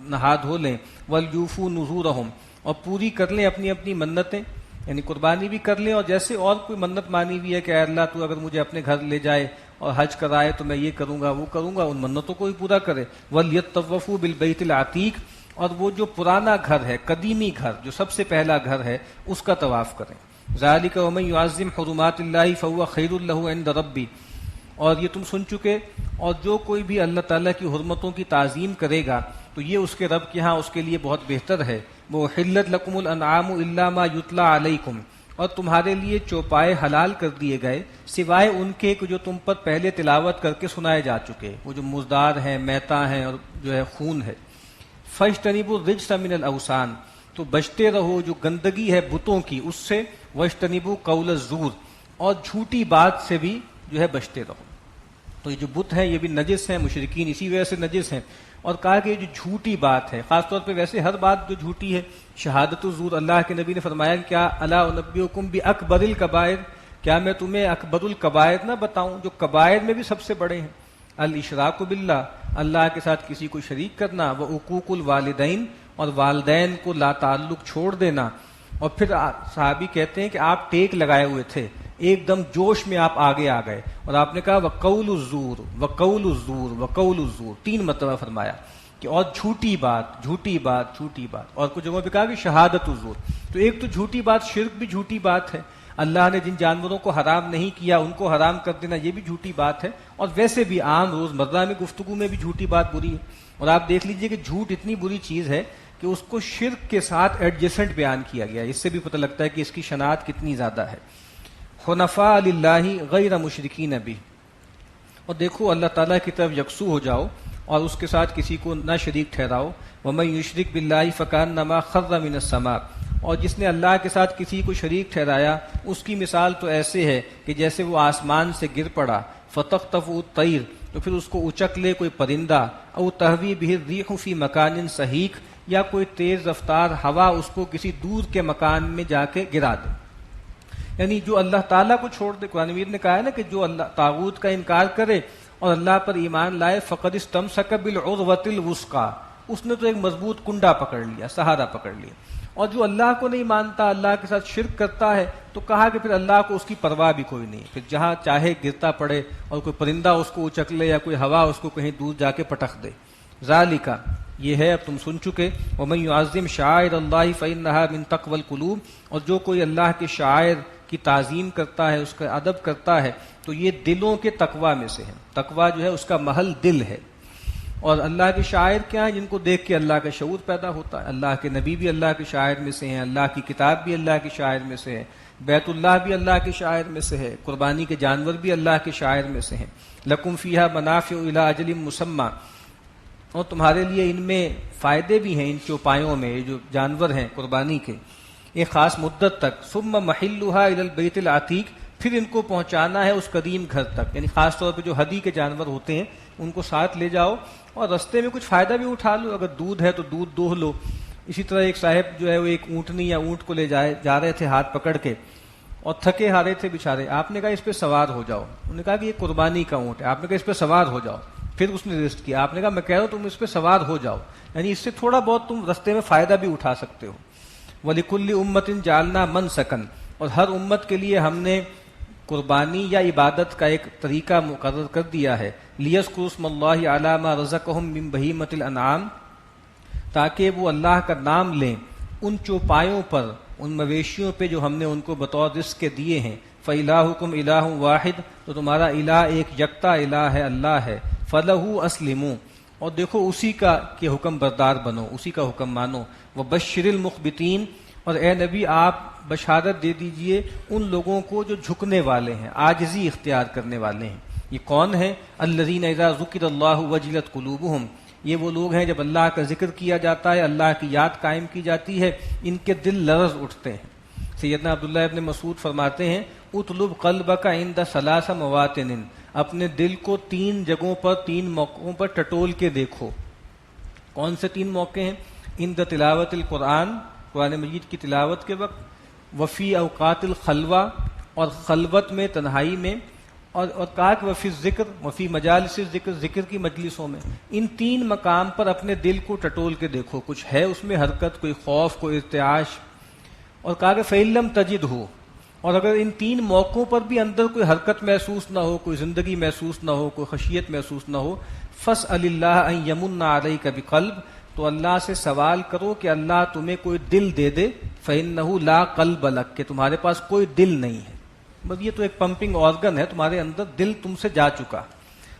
نہا دھو لیں۔ وَلْيُوفُوا نُذُورَهُمْ، اور پوری کر لیں اپنی اپنی منتیں، یعنی قربانی بھی کر لیں، اور جیسے اور کوئی منت مانی ہوئی ہے کہ اے اللہ تو اگر مجھے اپنے گھر لے جائے اور حج کرائے تو میں یہ کروں گا وہ کروں گا، ان منتوں کو بھی پورا کرے۔ وَلْيَطَّوَّفُوا بِالْبَيْتِ الْعَتِيقِ، اور وہ جو پرانا گھر ہے، قدیمی گھر جو سب سے پہلا گھر ہے، اس کا طواف کریں۔ ذَلِكَ وَمَن يُعَظِّمْ حُرُمَاتِ اللَّهِ فَهُوَ خَيْرٌ لَهُ عِندَ رَبِّهِ، اور یہ تم سن چکے، اور جو کوئی بھی اللہ تعالیٰ کی حرمتوں کی تعظیم کرے گا تو یہ اس کے رب کے ہاں اس کے لیے بہت بہتر ہے۔ وَأُحِلَّتْ لَكُمُ الْأَنْعَامُ إِلَّا مَا يُتْلَىٰ عَلَيْكُمْ، اور تمہارے لیے چوپائے حلال کر دیے گئے سوائے ان کے جو تم پر پہلے تلاوت کر کے سنائے جا چکے، وہ جو مزدار ہیں، میتا ہیں، اور جو ہے خون ہے۔ فَاجْتَنِبُوا الرِّجْسَ مِنَ الْأَوْثَانِ، تو بچتے رہو جو گندگی ہے بتوں کی اس سے۔ وَاجْتَنِبُوا قَوْلَ الزُّورِ، اور جھوٹی بات سے بھی جو ہے بچتے رہو۔ تو یہ جو بت ہیں یہ بھی نجس ہیں، مشرکین اسی وجہ سے نجس ہیں، اور کہا کہ یہ جو جھوٹی بات ہے، خاص طور پہ ویسے ہر بات جو جھوٹی ہے، شہادت الزور، اللہ کے نبی نے فرمایا کہ کیا الا انبئکم باکبر الکبائر، کیا میں تمہیں اکبر الکبائر نہ بتاؤں، جو کبائر میں بھی سب سے بڑے ہیں۔ الاشراک باللہ، اللہ کے ساتھ کسی کو شریک کرنا، وعقوق الوالدین، اور والدین کو لا تعلق چھوڑ دینا۔ اور پھر صحابی کہتے ہیں کہ آپ ٹیک لگائے ہوئے تھے، ایک دم جوش میں آپ آگے آ گئے اور آپ نے کہا وقول الزور وقول الزور وقول الزور، 3 مرتبہ فرمایا کہ اور جھوٹی بات جھوٹی بات جھوٹی بات، اور کچھ جگہوں پہ کہا کہ شہادت الزور۔ تو ایک تو جھوٹی بات، شرک بھی جھوٹی بات ہے، اللہ نے جن جانوروں کو حرام نہیں کیا ان کو حرام کر دینا یہ بھی جھوٹی بات ہے، اور ویسے بھی عام روزمرہ میں گفتگو میں بھی جھوٹی بات بری ہے۔ اور آپ دیکھ لیجئے کہ جھوٹ اتنی بری چیز ہے کہ اس کو شرک کے ساتھ ایڈجسنٹ بیان کیا گیا ہے، اس سے بھی پتہ لگتا ہے کہ اس کی شناعت کتنی زیادہ ہے۔ حنفاء للہ غیر مشرکین بھی، اور دیکھو اللہ تعالیٰ کی طرف یکسو ہو جاؤ اور اس کے ساتھ کسی کو نہ شریک ٹھہراؤ۔ ومن یشرک باللہ فکانما خر من السماء، اور جس نے اللہ کے ساتھ کسی کو شریک ٹھہرایا اس کی مثال تو ایسے ہے کہ جیسے وہ آسمان سے گر پڑا۔ فتخطفه الطیر، تو پھر اس کو اچک لے کوئی پرندہ، او تہوی به الریح فی مکان سحیق، یا کوئی تیز رفتار ہوا اس کو کسی دور کے مکان میں جا کے گرا دے۔ یعنی جو اللہ تعالیٰ کو چھوڑ دے، قرآن مجید نے کہا ہے نا کہ جو اللہ طاغوت کا انکار کرے اور اللہ پر ایمان لائے، فقد استمسک بالعروۃ الوثقی، اس نے تو ایک مضبوط کنڈا پکڑ لیا، سہارا پکڑ لیا۔ اور جو اللہ کو نہیں مانتا، اللہ کے ساتھ شرک کرتا ہے، تو کہا کہ پھر اللہ کو اس کی پرواہ بھی کوئی نہیں، پھر جہاں چاہے گرتا پڑے اور کوئی پرندہ اس کو اچک لے یا کوئی ہوا اس کو کہیں دور جا کے پٹخ دے۔ ذالک، یہ ہے، اب تم سن چکے، ومن یعظم شعائر اللہ فإنها من تقوی القلوب، اور جو کوئی اللہ کے شعائر کی تعظیم کرتا ہے، اس کا ادب کرتا ہے، تو یہ دلوں کے تقوی میں سے ہے۔ تقوی جو ہے اس کا محل دل ہے، اور اللہ کے شاعر کیا ہیں؟ جن کو دیکھ کے اللہ کا شعور پیدا ہوتا ہے۔ اللہ کے نبی بھی اللہ کے شاعر میں سے ہیں، اللہ کی کتاب بھی اللہ کے شاعر میں سے ہے، بیت اللہ بھی اللہ کے شاعر میں سے ہے، قربانی کے جانور بھی اللہ کے شاعر میں سے ہیں۔ لکم فیہا منافع الی اجل مسمی، اور تمہارے لیے ان میں فائدے بھی ہیں، ان چوپایوں میں، یہ جو جانور ہیں قربانی کے، ایک خاص مدت تک۔ ثم محلھا الی البیت العتیق، پھر ان کو پہنچانا ہے اس قدیم گھر تک، یعنی خاص طور پہ جو ہدی کے جانور ہوتے ہیں ان کو ساتھ لے جاؤ، اور رستے میں کچھ فائدہ بھی اٹھا لو، اگر دودھ ہے تو دودھ دوہ لو۔ اسی طرح ایک صاحب جو ہے وہ ایک اونٹنی یا اونٹ کو لے جا رہے تھے ہاتھ پکڑ کے، اور تھکے ہارے تھے بیچارے، آپ نے کہا اس پہ سوار ہو جاؤ، انہوں نے کہا کہ یہ قربانی کا اونٹ ہے، آپ نے کہا اس پہ سوار ہو جاؤ، پھر اس نے ریسٹ کیا، آپ نے کہا میں کہہ رہا ہوں تم اس پہ سوار ہو جاؤ، یعنی اس سے تھوڑا بہت تم رستے میں فائدہ بھی اٹھا سکتے ہو۔ وَلِكُلِّ أُمَّةٍ جَعَلْنَا مَنْسَكًا، اور ہر امت کے لیے ہم نے قربانی یا عبادت کا ایک طریقہ مقرر کر دیا ہے، لِيَذْكُرُوا اسْمَ اللَّهِ عَلَىٰ مَا رَزَقَهُم مِّن بَهِيمَةِ الْأَنْعَامِ، تاکہ وہ اللہ کا نام لیں ان چوپایوں پر، ان مویشیوں پہ جو ہم نے ان کو بطور رزق کے دیے ہیں۔ فَإِلَٰهُكُمْ إِلَٰهٌ وَاحِدٌ، تو تمہارا الہ ایک یکتا الہ ہے، اللہ ہے۔ فَلَهُ أَسْلِمُوا، اور دیکھو اسی کا کہ حکم بردار بنو، اسی کا حکم مانو۔ وَبَشِّرِ الْمُخْبِتِينَ، اور اے نبی آپ بشارت دے دیجئے ان لوگوں کو جو جھکنے والے ہیں، عاجزی اختیار کرنے والے ہیں۔ یہ کون ہیں؟ الذین اذا ذکر اللہ وجلت قلوبہم، یہ وہ لوگ ہیں جب اللہ کا ذکر کیا جاتا ہے، اللہ کی یاد قائم کی جاتی ہے، ان کے دل لرز اٹھتے ہیں۔ سیدنا عبداللہ ابن مسعود فرماتے ہیں، اطلب قلبک عند ثلاث مواطن، اپنے دل کو 3 جگہوں پر، 3 موقعوں پر ٹٹول کے دیکھو۔ کون سے 3 موقع ہیں؟ عند تلاوت القرآن، قرآن مجید کی تلاوت کے وقت، وفی اوقات الخلوہ، اور خلوت میں، تنہائی میں، اور کہا کہ وفی الذکر، وفی مجالس الذکر، ذکر کی مجلسوں میں۔ ان 3 مقام پر اپنے دل کو ٹٹول کے دیکھو، کچھ ہے اس میں حرکت، کوئی خوف، کوئی ارتعاش، اور کہا کہ فَإِن لَّمْ تَجِدْهُ، اور اگر ان 3 موقعوں پر بھی اندر کوئی حرکت محسوس نہ ہو، کوئی زندگی محسوس نہ ہو، کوئی خشیت محسوس نہ ہو، فَاسْأَلِ اللَّهَ أَن يَمُنَّ عَلَيْكَ بِقَلْبٍ، تو اللہ سے سوال کرو کہ اللہ تمہیں کوئی دل دے دے، فَإِنَّهُ لَا قَلْبَ لَكَ، کہ تمہارے پاس کوئی دل نہیں ہے، بس یہ تو ایک پمپنگ آرگن ہے، تمہارے اندر دل تم سے جا چکا۔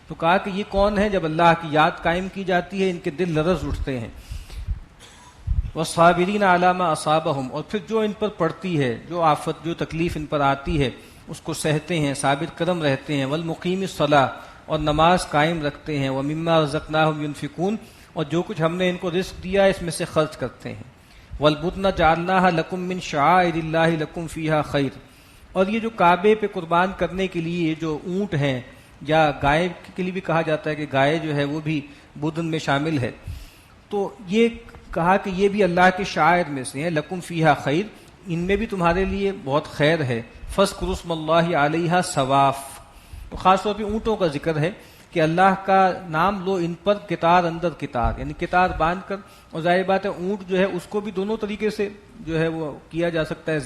تو کہا کہ یہ کون ہے؟ جب اللہ کی یاد قائم کی جاتی ہے ان کے دل لرز اٹھتے ہیں۔ وَالصَّابِرِينَ عَلَىٰ مَا أَصَابَهُمْ، اور پھر جو ان پر پڑتی ہے، جو آفت، جو تکلیف ان پر آتی ہے اس کو سہتے ہیں، ثابت قدم رہتے ہیں۔ وَالْمُقِيمِ الصَّلَاةِ، اور نماز قائم رکھتے ہیں۔ وَمِمَّا رَزَقْنَاهُمْ يُنْفِقُونَ، اور جو کچھ ہم نے ان کو رزق دیا اس میں سے خرچ کرتے ہیں۔ وَالْبُدْنَ جَعَلْنَاهَا لَكُم مِّن شَعَائِرِ اللَّهِ لَكُمْ فِيهَا خَيْرٌ، اور یہ جو کعبے پہ قربان کرنے کے لیے یہ جو اونٹ ہیں، یا گائے کے لیے بھی کہا جاتا ہے کہ گائے جو ہے وہ بھی بدن میں شامل ہے، تو یہ کہا کہ یہ بھی اللہ کے شاعر میں سے ہیں۔ لکم فیہا خیر، ان میں بھی تمہارے لیے بہت خیر ہے۔ فاذکروا اسم اللہ علیہا صواف، تو خاص طور پہ اونٹوں کا ذکر ہے کہ اللہ کا نام لو ان پر کتار اندر کتار، یعنی کتار باندھ کر، اور ظاہر بات ہے اونٹ جو ہے اس کو بھی دونوں طریقے سے جو ہے وہ کیا جا سکتا ہے،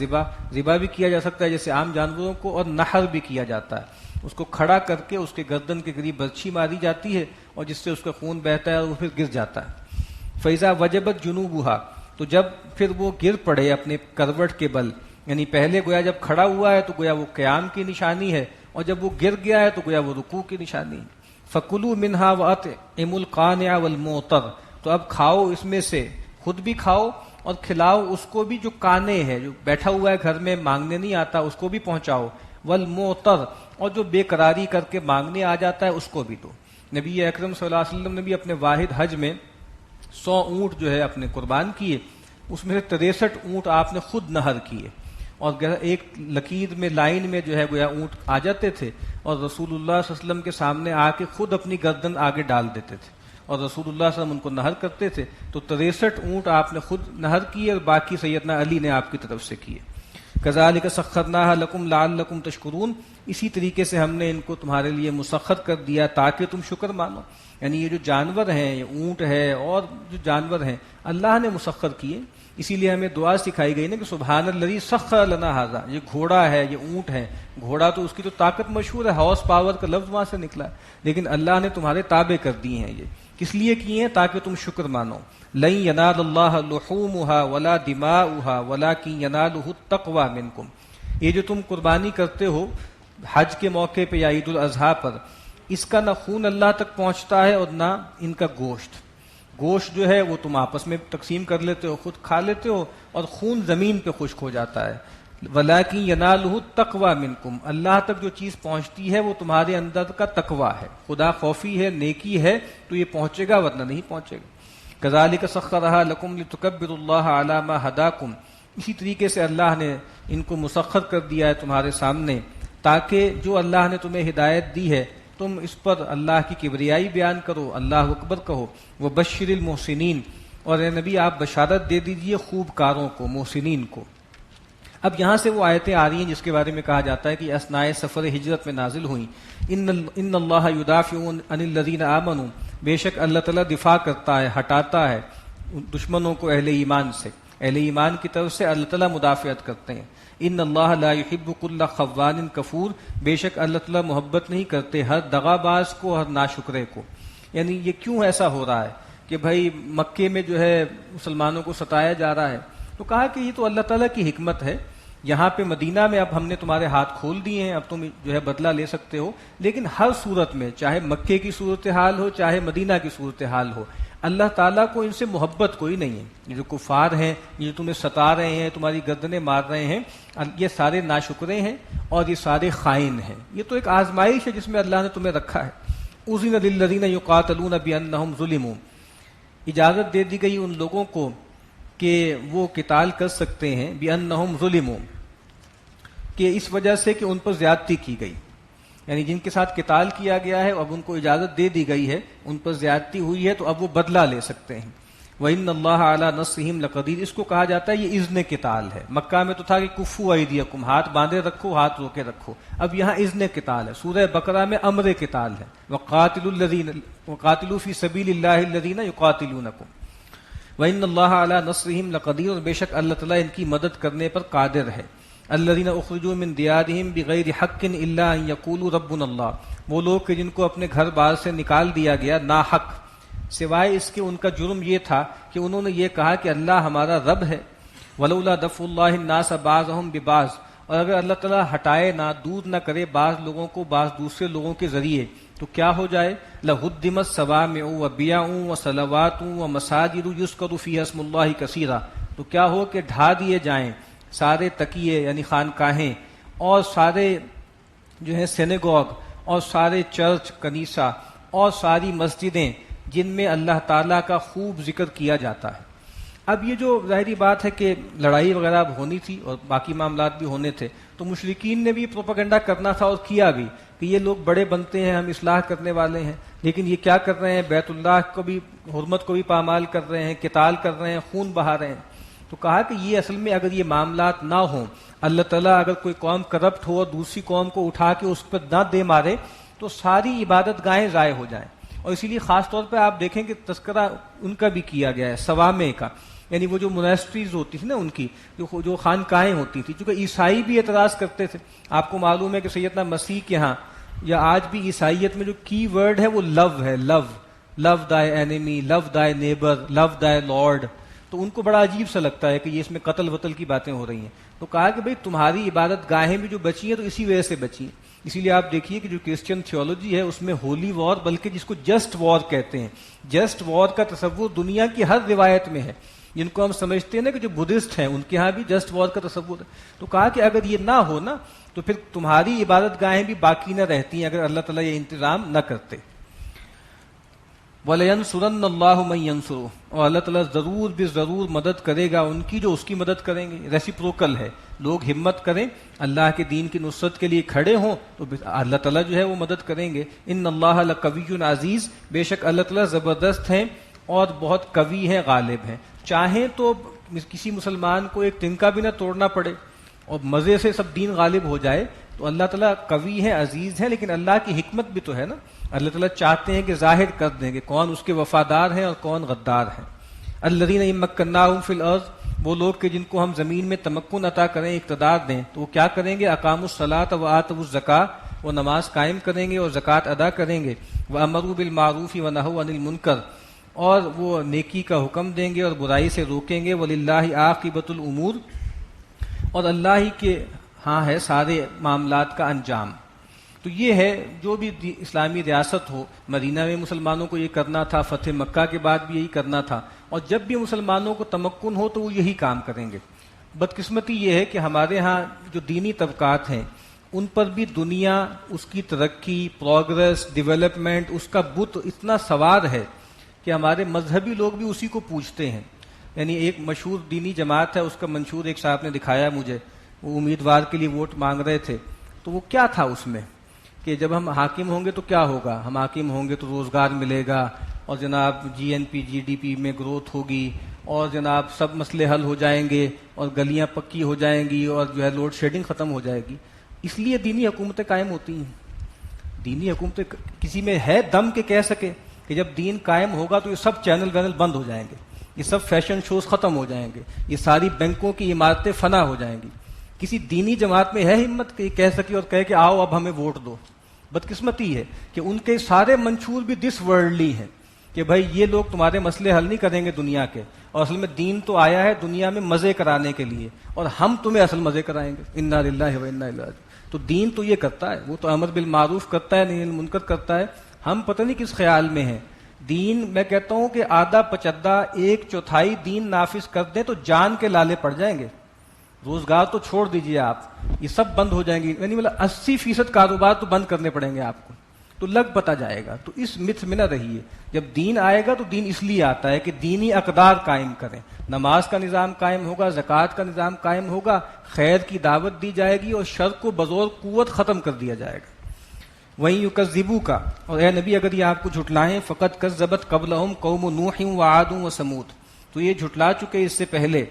ذبح بھی کیا جا سکتا ہے جیسے عام جانوروں کو، اور نحر بھی کیا جاتا ہے، اس کو کھڑا کر کے اس کے گردن کے قریب برچھی ماری جاتی ہے اور جس سے اس کا خون بہتا ہے اور وہ پھر گر جاتا ہے۔ فَإِذَا وَجَبَتْ جُنُوبُهَا، تو جب پھر وہ گر پڑے اپنے کروٹ کے بل، یعنی پہلے گویا جب کھڑا ہوا ہے تو گویا وہ قیام کی نشانی ہے، اور جب وہ گر گیا ہے تو گویا وہ رکوع کی نشانی ہے۔ فَكُلُوا مِنْهَا وَأَطْعِمُوا الْقَانِعَ وَالْمُعْتَرَّ، تو اب کھاؤ اس میں سے، خود بھی کھاؤ اور کھلاؤ اس کو بھی جو قانع ہے، جو بیٹھا ہوا ہے گھر میں مانگنے نہیں آتا، اس کو بھی پہنچاؤ۔ والمعتر، اور جو بے قراری کر کے مانگنے آ جاتا ہے اس کو بھی دو۔ نبی اکرم صلی اللہ علیہ وسلم نے بھی اپنے واحد حج میں 100 اونٹ جو ہے اپنے قربان کیے، اس میں سے 63 اونٹ آپ نے خود نہر کیے، اور ایک لکیر میں لائن میں جو ہے گویا اونٹ آ جاتے تھے، اور رسول اللہ صلی اللہ علیہ وسلم کے سامنے آ کے خود اپنی گردن آگے ڈال دیتے تھے، اور رسول اللہ صلی اللہ علیہ وسلم ان کو نہر کرتے تھے۔ تو 63 اونٹ آپ نے خود نہر کیے اور باقی سیدنا علی نے آپ کی طرف سے کیے۔ کذالک سخرناها لکم لعلکم تشکرون، اسی طریقے سے ہم نے ان کو تمہارے لیے مسخر کر دیا تاکہ تم شکر مانو۔ یعنی یہ جو جانور ہیں، یہ اونٹ ہے اور جو جانور ہیں اللہ نے مسخر کیے، اسی لیے ہمیں دعا سکھائی گئی نا کہ سبحان الذی سخر لنا ھذا، یہ گھوڑا ہے، یہ اونٹ ہے، گھوڑا تو اس کی تو طاقت مشہور ہے، ہارس پاور کا لفظ وہاں سے نکلا ہے، لیکن اللہ نے تمہارے تابع کر دی ہیں، یہ کس لیے کیے ہیں؟ تاکہ تم شکر مانو. لن ینال اللہ لحومها ولا دماؤها ولکن ینالہ التقوی منکم. یہ جو تم قربانی کرتے ہو حج کے موقع پہ یا عید الاضحیٰ پر، اس کا نہ خون اللہ تک پہنچتا ہے اور نہ ان کا گوشت جو ہے وہ تم آپس میں تقسیم کر لیتے ہو، خود کھا لیتے ہو، اور خون زمین پہ خشک ہو جاتا ہے. وَلَٰكِن يَنَالُهُ التَّقْوَىٰ مِنْكُمْ. اللہ تک جو چیز پہنچتی ہے وہ تمہارے اندر کا تقویٰ ہے، خدا خوفی ہے، نیکی ہے، تو یہ پہنچے گا، ورنہ نہیں پہنچے گا. كَذَٰلِكَ سَخَّرَهَا لَكُمْ لِتُكَبِّرُوا اللَّهَ عَلَىٰ مَا هَدَاكُمْ. اسی طریقے سے اللہ نے ان کو مسخر کر دیا ہے تمہارے سامنے، تاکہ جو اللہ نے تمہیں ہدایت دی ہے تم اس پر اللہ کی کبریائی بیان کرو، اللہ اکبر کہو. وبشر المحسنین. اور اے نبی آپ بشارت دے دیجئے خوب کاروں کو، محسنین کو. اب یہاں سے وہ آیتیں آ رہی ہیں جس کے بارے میں کہا جاتا ہے کہ اثناء سفر ہجرت میں نازل ہوئیں. ان اللہ یدافع عن الذین آمنوا. بے شک اللہ تعالیٰ دفاع کرتا ہے، ہٹاتا ہے دشمنوں کو اہل ایمان سے. اہل ایمان کی طرف سے اللہ تعالیٰ مدافعت کرتے ہیں. ان اللہ لا يحب كل خوان کفور. بے شک اللہ تعالیٰ محبت نہیں کرتے ہر دغا باز کو، ہر ناشکرے کو. یعنی یہ کیوں ایسا ہو رہا ہے کہ بھائی مکے میں جو ہے مسلمانوں کو ستایا جا رہا ہے؟ تو کہا کہ یہ تو اللہ تعالیٰ کی حکمت ہے. یہاں پہ مدینہ میں اب ہم نے تمہارے ہاتھ کھول دیے ہیں، اب تم جو ہے بدلہ لے سکتے ہو، لیکن ہر صورت میں، چاہے مکے کی صورتحال ہو چاہے مدینہ کی صورتحال ہو، اللہ تعالیٰ کو ان سے محبت کوئی نہیں ہے. یہ جو کفار ہیں، یہ جو تمہیں ستا رہے ہیں، تمہاری گردنیں مار رہے ہیں، یہ سارے ناشکرے ہیں اور یہ سارے خائن ہیں. یہ تو ایک آزمائش ہے جس میں اللہ نے تمہیں رکھا ہے. اذن للذین یقاتلون بانہم ظلموا. اجازت دے دی گئی ان لوگوں کو کہ وہ قتال کر سکتے ہیں، بانہم ظلموا، کہ اس وجہ سے کہ ان پر زیادتی کی گئی. یعنی جن کے ساتھ قتال کیا گیا ہے اب ان کو اجازت دے دی گئی ہے، ان پر زیادتی ہوئی ہے تو اب وہ بدلہ لے سکتے ہیں. وَإِنَّ اللَّهَ عَلَىٰ نَصْرِهِمْ لَقَدِيرٌ. اس کو کہا جاتا ہے یہ اذن قتال ہے. مکہ میں تو تھا کہ کفوا ایدیکم، ہاتھ باندھے رکھو، ہاتھ روکے رکھو. اب یہاں اذن قتال ہے. سورہ بقرہ میں امر قتال ہے. وَقَاتِلُوا فِي سَبِيلِ اللَّهِ الَّذِينَ يُقَاتِلُونَكُمْ وَإِنَّ اللَّهَ عَلَىٰ نَصْرِهِمْ لَقَدِيرٌ. اور بے شک اللہ تعالیٰ ان کی مدد کرنے پر قادر ہے. الذين اخرجوا من ديارهم بغير حق الا ان يقولوا ربنا الله. وہ لوگ کہ جن کو اپنے گھر بار سے نکال دیا گیا ناحق، سوائے اس کے ان کا جرم یہ تھا کہ انہوں نے یہ کہا کہ اللہ ہمارا رب ہے. ولولا دفع الله الناس بعضهم ببعض. اور اگر اللہ تعالیٰ ہٹائے نہ، دور نہ کرے بعض لوگوں کو بعض دوسرے لوگوں کے ذریعے، تو کیا ہو جائے؟ لہدمت صوامع وبیع وصلوات ومساجد یذکر فیہا اسم اللہ کثیرا. تو کیا ہو کہ ڈھا دیے جائیں سارے تکیے یعنی خانقاہیں، اور سارے جو ہے سینیگوگ، اور سارے چرچ کنیسہ، اور ساری مسجدیں جن میں اللہ تعالیٰ کا خوب ذکر کیا جاتا ہے. اب یہ جو ظاہری بات ہے کہ لڑائی وغیرہ ہونی تھی اور باقی معاملات بھی ہونے تھے، تو مشرکین نے بھی پروپیگنڈا کرنا تھا اور کیا بھی کہ یہ لوگ بڑے بنتے ہیں، ہم اصلاح کرنے والے ہیں، لیکن یہ کیا کر رہے ہیں؟ بیت اللہ کو بھی، حرمت کو بھی پامال کر رہے ہیں، قتال کر رہے ہیں، خون بہا رہے ہیں. تو کہا کہ یہ اصل میں اگر یہ معاملات نہ ہوں، اللہ تعالیٰ اگر کوئی قوم کرپٹ ہو اور دوسری قوم کو اٹھا کے اس پر نہ دے مارے، تو ساری عبادت گاہیں ضائع ہو جائیں. اور اسی لیے خاص طور پہ آپ دیکھیں کہ تذکرہ ان کا بھی کیا گیا ہے، صوامع کا، یعنی وہ جو موناسٹریز ہوتی تھی نا، ان کی جو خانقاہیں ہوتی تھی، چونکہ عیسائی بھی اعتراض کرتے تھے. آپ کو معلوم ہے کہ سیدنا مسیح کے ہاں یا آج بھی عیسائیت میں جو کی ورڈ ہے وہ لو ہے. لو دائی اینیمی، لو دائی نیبر، لو دائی لارڈ. تو ان کو بڑا عجیب سا لگتا ہے کہ یہ اس میں قتل وتل کی باتیں ہو رہی ہیں. تو کہا کہ بھئی تمہاری عبادت گاہیں بھی جو بچی ہیں تو اسی وجہ سے بچی ہیں. اسی لیے آپ دیکھیے کہ جو کرسچن تھیولوجی ہے اس میں ہولی وار، بلکہ جس کو جسٹ وار کہتے ہیں، جسٹ وار کا تصور دنیا کی ہر روایت میں ہے. جن کو ہم سمجھتے ہیں نا کہ جو بدھسٹ ہیں ان کے ہاں بھی جسٹ وار کا تصور ہے. تو کہا کہ اگر یہ نہ ہو نا تو پھر تمہاری عبادت گاہیں بھی باقی نہ رہتی ہیں اگر اللہ تعالیٰ یہ انتظام نہ کرتے. وَلَيَنْصُرَنَّ اللَّهُ مَن يَنْصُرُهُ. اور اللہ تعالیٰ ضرور بھی ضرور مدد کرے گا ان کی جو اس کی مدد کریں گے. ریسیپروکل ہے، لوگ ہمت کریں، اللہ کے دین کی نصرت کے لیے کھڑے ہوں تو اللہ تعالیٰ جو ہے وہ مدد کریں گے. ان اللہ لقوی عزیز. بے شک اللہ تعالیٰ زبردست ہیں اور بہت قوی ہیں، غالب ہیں. چاہیں تو کسی مسلمان کو ایک تنکا بھی نہ توڑنا پڑے اور مزے سے سب دین غالب ہو جائے، تو اللہ تعالیٰ قوی ہے، عزیز ہے، لیکن اللہ کی حکمت بھی تو ہے نا. اللہ تعالیٰ چاہتے ہیں کہ ظاہر کر دیں کہ کون اس کے وفادار ہیں اور کون غدار ہیں. الذین ان مکناہم فی الارض، وہ لوگ کہ جن کو ہم زمین میں تمکن عطا کریں، اقتدار دیں، تو وہ کیا کریں گے؟ اقاموا الصلاۃ وآتوا الزکاۃ، وہ نماز قائم کریں گے اور زکوٰۃ ادا کریں گے، وامروا بالمعروف ونہوا عن المنکر، اور وہ نیکی کا حکم دیں گے اور برائی سے روکیں گے، وللہ عاقبۃ الامور، اور اللہ ہی کے ہاں ہے سارے معاملات کا انجام۔ تو یہ ہے جو بھی اسلامی ریاست ہو، مدینہ میں مسلمانوں کو یہ کرنا تھا، فتح مکہ کے بعد بھی یہی کرنا تھا، اور جب بھی مسلمانوں کو تمکن ہو تو وہ یہی کام کریں گے۔ بدقسمتی یہ ہے کہ ہمارے ہاں جو دینی طبقات ہیں ان پر بھی دنیا، اس کی ترقی، پروگرس، ڈیولپمنٹ، اس کا بت اتنا سوار ہے کہ ہمارے مذہبی لوگ بھی اسی کو پوچھتے ہیں۔ یعنی ایک مشہور دینی جماعت ہے، اس کا منشور ایک صاحب نے دکھایا مجھے، وہ امیدوار کے لیے ووٹ مانگ رہے تھے، تو وہ کیا تھا اس میں کہ جب ہم حاکم ہوں گے تو کیا ہوگا، ہم حاکم ہوں گے تو روزگار ملے گا، اور جناب جی N P G D P میں گروتھ ہوگی، اور جناب سب مسئلے حل ہو جائیں گے، اور گلیاں پکی ہو جائیں گی، اور جو ہے لوڈ شیڈنگ ختم ہو جائے گی۔ اس لیے دینی حکومتیں قائم ہوتی ہیں۔ دینی حکومتیں کسی میں ہے دم کہ کہہ سکے کہ جب دین قائم ہوگا تو یہ سب چینل وینل بند ہو جائیں گے، یہ سب فیشن شوز ختم ہو جائیں گے، یہ ساری بینکوں کی عمارتیں فنا ہو جائیں گی۔ کسی دینی جماعت میں ہے ہمت کہ یہ کہہ سکے اور کہے کہ آؤ اب ہمیں ووٹ دو؟ بدقسمتی ہے کہ ان کے سارے منشور بھی دس ورلڈلی ہیں کہ بھائی یہ لوگ تمہارے مسئلے حل نہیں کریں گے دنیا کے، اور اصل میں دین تو آیا ہے دنیا میں مزے کرانے کے لیے، اور ہم تمہیں اصل مزے کرائیں گے۔ انا للہ و انا الیہ راجعون۔ تو دین تو یہ کرتا ہے، وہ تو امر بالمعروف کرتا ہے، نہی عن المنکر کرتا ہے۔ ہم پتہ نہیں کس خیال میں ہیں۔ دین، میں کہتا ہوں کہ آدھا پچدہ، ایک چوتھائی دین نافذ کر دیں تو جان کے لالے پڑ جائیں گے۔ روزگار تو چھوڑ دیجئے آپ، یہ سب بند ہو جائیں گے، یعنی مطلب 80% کاروبار تو بند کرنے پڑیں گے آپ کو، تو لگ پتہ جائے گا۔ تو اس متھ میں نہ رہیے۔ جب دین آئے گا تو دین اس لیے آتا ہے کہ دینی اقدار قائم کریں، نماز کا نظام قائم ہوگا، زکوٰۃ کا نظام قائم ہوگا، خیر کی دعوت دی جائے گی، اور شر کو بزور قوت ختم کر دیا جائے گا۔ وہیں یکذبوک، اور اے نبی اگر یہ آپ کو جھٹلائیں، فقط کذبت قبلہم قوم نوح وعاد وثمود، تو یہ جھٹلا چکے اس سے پہلے،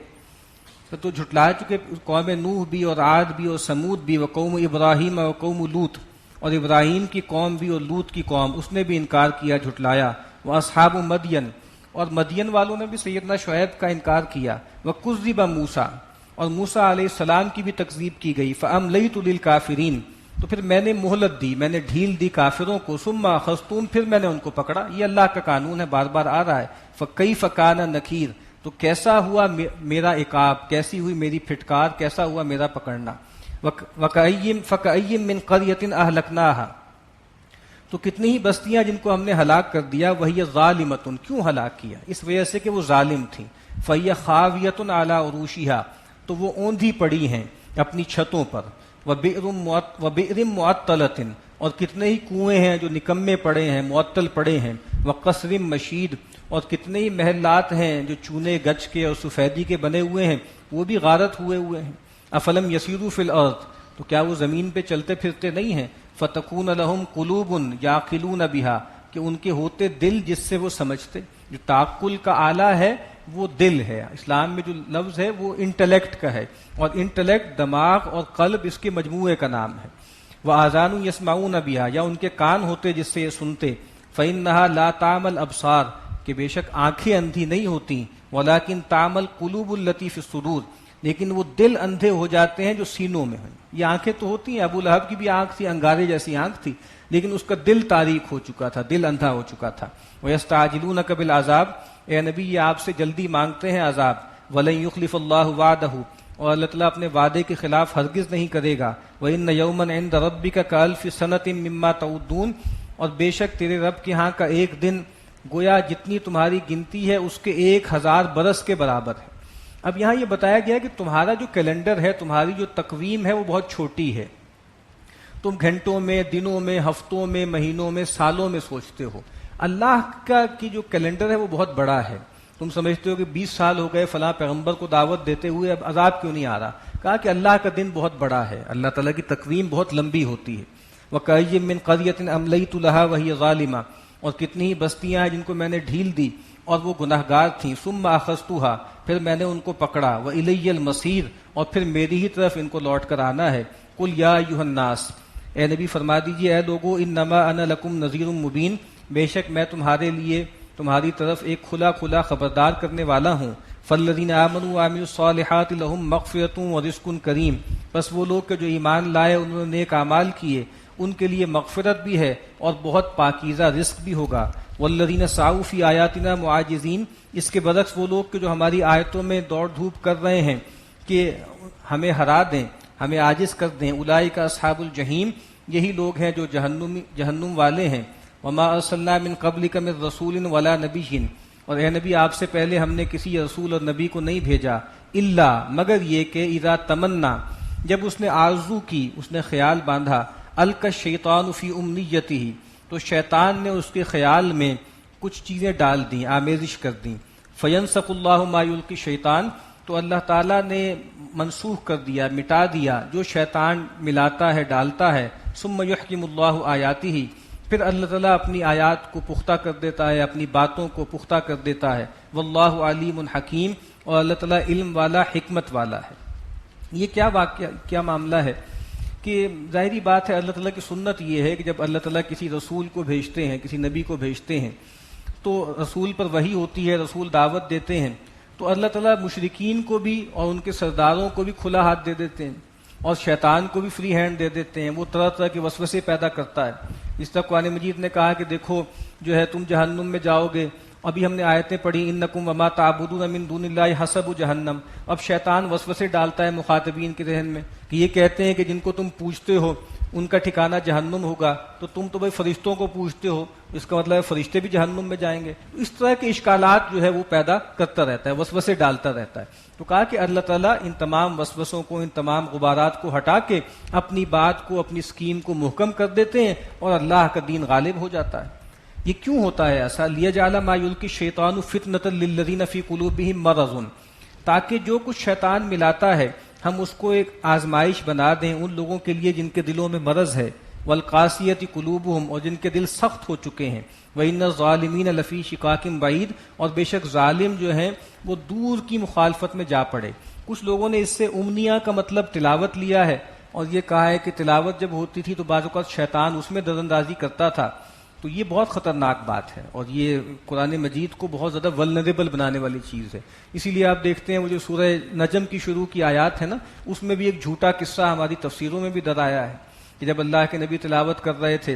تو جھٹلا چکے قوم نوح بھی اور عاد بھی اور سمود بھی، وقوم ابراہیم وقوم لوط، اور ابراہیم کی قوم بھی اور لوط کی قوم، اس نے بھی انکار کیا، جھٹلایا۔ واصحاب مدین، اور مدین والوں نے بھی سیدنا شعیب کا انکار کیا۔ وکذب موسیٰ، اور موسیٰ علیہ السلام کی بھی تکذیب کی گئی۔ فاملیت للکافرین، تو پھر میں نے مہلت دی، میں نے ڈھیل دی کافروں کو۔ ثم اخذتم، پھر میں نے ان کو پکڑا۔ یہ اللہ کا قانون ہے، بار بار آ رہا ہے۔ فکیف کان نکیر، تو کیسا ہوا میرا عقاب، کیسی ہوئی میری پھٹکار، کیسا ہوا میرا پکڑنا۔ فکأیم من قریۃ اہلکناھا، تو کتنی ہی بستیاں جن کو ہم نے ہلاک کر دیا۔ وہی ظالمۃ، کیوں ہلاک کیا؟ اس وجہ سے کہ وہ ظالم تھیں۔ فہی خاویۃ علی عروشہا، تو وہ اوندھی پڑی ہیں اپنی چھتوں پر۔ وبئر معطلۃ، اور کتنے ہی کنویں ہیں جو نکمے پڑے ہیں، معطل پڑے ہیں۔ وقصر مشید، اور کتنے ہی محلات ہیں جو چونے گچ کے اور سفیدی کے بنے ہوئے ہیں، وہ بھی غارت ہوئے ہیں۔ افلم یسیروا فی الارض، تو کیا وہ زمین پہ چلتے پھرتے نہیں ہیں؟ فتکون لہم قلوب یعقلون بہا، کہ ان کے ہوتے دل جس سے وہ سمجھتے۔ جو تعقل کا آلہ ہے وہ دل ہے۔ اسلام میں جو لفظ ہے وہ انٹلیکٹ کا ہے، اور انٹلیکٹ دماغ اور قلب اس کے مجموعے کا نام ہے۔ وآذان یسمعون بہا، یا ان کے کان ہوتے جس سے یہ سنتے۔ فإنها لا تعمى الابصار، کہ بے شک آنکھیں اندھی نہیں ہوتی، ولیکن تعمى القلوب التي في الصدور، لیکن وہ دل اندھے ہو جاتے ہیں جو سینوں میں ہیں۔ یہ آنکھیں تو ہوتی ہیں، ابو لہب کی بھی آنکھ تھی، انگارے جیسی آنکھ تھی، لیکن اس کا دل تاریک ہو چکا تھا، دل اندھا ہو چکا تھا۔ وَيَسْتَعْجِلُونَكَ بِالْعَذَابِ، اے نبی یہ آپ سے جلدی مانگتے ہیں عذاب۔ وَلَن يُخْلِفَ اللَّهُ وَعْدَهُ، اور اللہ تعالیٰ اپنے وعدے کے خلاف ہرگز نہیں کرے گا۔ وَإِنَّ يَوْمًا عِندَ رَبِّكَ كَأَلْفِ سَنَةٍ مِّمَّا تَعُدُّونَ، اور بے شک تیرے رب کے ہاں کا ایک دن گویا جتنی تمہاری گنتی ہے اس کے 1000 برس کے برابر ہے۔ اب یہاں یہ بتایا گیا کہ تمہارا جو کیلنڈر ہے، تمہاری جو تقویم ہے وہ بہت چھوٹی ہے، تم گھنٹوں میں، دنوں میں، ہفتوں میں، مہینوں میں، سالوں میں سوچتے ہو۔ اللہ کا کی جو کیلنڈر ہے وہ بہت بڑا ہے۔ تم سمجھتے ہو کہ 20 سال ہو گئے فلاں پیغمبر کو دعوت دیتے ہوئے، اب عذاب کیوں نہیں آ رہا؟ کہا کہ اللہ کا دن بہت بڑا ہے، اللہ تعالیٰ کی تقویم بہت لمبی ہوتی ہے۔ وَكَأَيٍّ مِّن قَرْيَةٍ أَمْلَيْتُ لَهَا وَهِيَ ظَالِمَةٌ، اور کتنی ہی بستیاں ہیں جن کو میں نے ڈھیل دی اور وہ گناہگار تھیں۔ ثُمَّ أَخَذْتُهَا، پھر میں نے ان کو پکڑا۔ وَإِلَيَّ الْمَصِيرُ، اور پھر میری ہی طرف ان کو لوٹ کر آنا ہے۔ قُلْ يَا أَيُّهَا النَّاسُ، اے نبی فرما دیجئے اے لوگو، انما انا لکم نذیر مبین، بے شک میں تمہارے لیے تمہاری طرف ایک کھلا کھلا خبردار کرنے والا ہوں۔ فالذین آمنوا وعملوا الصالحات لهم مغفرۃ ورزق کریم، پس وہ لوگ کہ جو ایمان لائے انہوں نے نیک اعمال کیے ان کے لیے مغفرت بھی ہے اور بہت پاکیزہ رزق بھی ہوگا۔ والذین سعوا فی آیاتنا معاجزین، اس کے برعکس وہ لوگ کہ جو ہماری آیتوں میں دوڑ دھوپ کر رہے ہیں کہ ہمیں ہرا دیں، ہمیں عاجز کر دیں، اولئک اصحاب الجحیم، یہی لوگ ہیں جو جہنم والے ہیں۔ وما ارسلنا من قبلک من رسول ولا نبی، اور اے نبی آپ سے پہلے ہم نے کسی رسول اور نبی کو نہیں بھیجا، الا مگر یہ کہ اذا تمنا، جب اس نے آرزو کی، اس نے خیال باندھا، القى الشیطان فی امنیتہ، تو شیطان نے اس کے خیال میں کچھ چیزیں ڈال دیں، آمیزش کر دیں۔ فینسخ اللہ ما یلقی الشیطان، تو اللہ تعالیٰ نے منسوخ کر دیا، مٹا دیا جو شیطان ملاتا ہے، ڈالتا ہے۔ ثم یحکم اللہ آیاتہ، پھر اللہ تعالیٰ اپنی آیات کو پختہ کر دیتا ہے، اپنی باتوں کو پختہ کر دیتا ہے۔ واللہ علیم حکیم، اور اللہ تعالیٰ علم والا، حکمت والا ہے۔ یہ کیا معاملہ ہے کہ ظاہری بات ہے اللہ تعالیٰ کی سنت یہ ہے کہ جب اللہ تعالیٰ کسی رسول کو بھیجتے ہیں، کسی نبی کو بھیجتے ہیں، تو رسول پر وحی ہوتی ہے، رسول دعوت دیتے ہیں، تو اللہ تعالیٰ مشرکین کو بھی اور ان کے سرداروں کو بھی کھلا ہاتھ دے دیتے ہیں اور شیطان کو بھی فری ہینڈ دے دیتے ہیں۔ وہ طرح طرح کے وسوسے پیدا کرتا ہے۔ اس طرح قرآن مجید نے کہا کہ دیکھو جو ہے تم جہنم میں جاؤ گے، ابھی ہم نے آیتیں پڑھی انکم وما تعبدون من دون اللہ حسب جہنم، اب شیطان وسوسے ڈالتا ہے مخاطبین کے ذہن میں کہ یہ کہتے ہیں کہ جن کو تم پوجتے ہو ان کا ٹھکانہ جہنم ہوگا، تو تم تو بھائی فرشتوں کو پوجتے ہو، اس کا مطلب ہے فرشتے بھی جہنم میں جائیں گے۔ اس طرح کے اشکالات جو ہے وہ پیدا کرتا رہتا ہے، وسوسے ڈالتا رہتا ہے۔ تو کہا کہ اللہ تعالیٰ ان تمام وسوسوں کو، ان تمام غبارات کو ہٹا کے اپنی بات کو، اپنی اسکیم کو محکم کر دیتے ہیں اور اللہ کا دین غالب ہو جاتا ہے۔ یہ کیوں ہوتا ہے ایسا؟ لیجعل ما یلقی الشیطان فتنۃ للذین فی قلوبہم مرض، تاکہ جو کچھ شیطان ملاتا ہے ہم اس کو ایک آزمائش بنا دیں ان لوگوں کے لیے جن کے دلوں میں مرض ہے، والقاسیۃ قلوبہم، اور جن کے دل سخت ہو چکے ہیں، وإن الظالمین لفی شقاق بعید، اور بے شک ظالم جو ہیں وہ دور کی مخالفت میں جا پڑے۔ کچھ لوگوں نے اس سے امنیہ کا مطلب تلاوت لیا ہے اور یہ کہا ہے کہ تلاوت جب ہوتی تھی تو بعض اوقات شیطان اس میں در اندازی کرتا تھا، تو یہ بہت خطرناک بات ہے اور یہ قرآن مجید کو بہت زیادہ ولنریبل بنانے والی چیز ہے۔ اسی لیے آپ دیکھتے ہیں وہ جو سورہ نجم کی شروع کی آیات ہے نا، اس میں بھی ایک جھوٹا قصہ ہماری تفسیروں میں بھی در آیا ہے کہ جب اللہ کے نبی تلاوت کر رہے تھے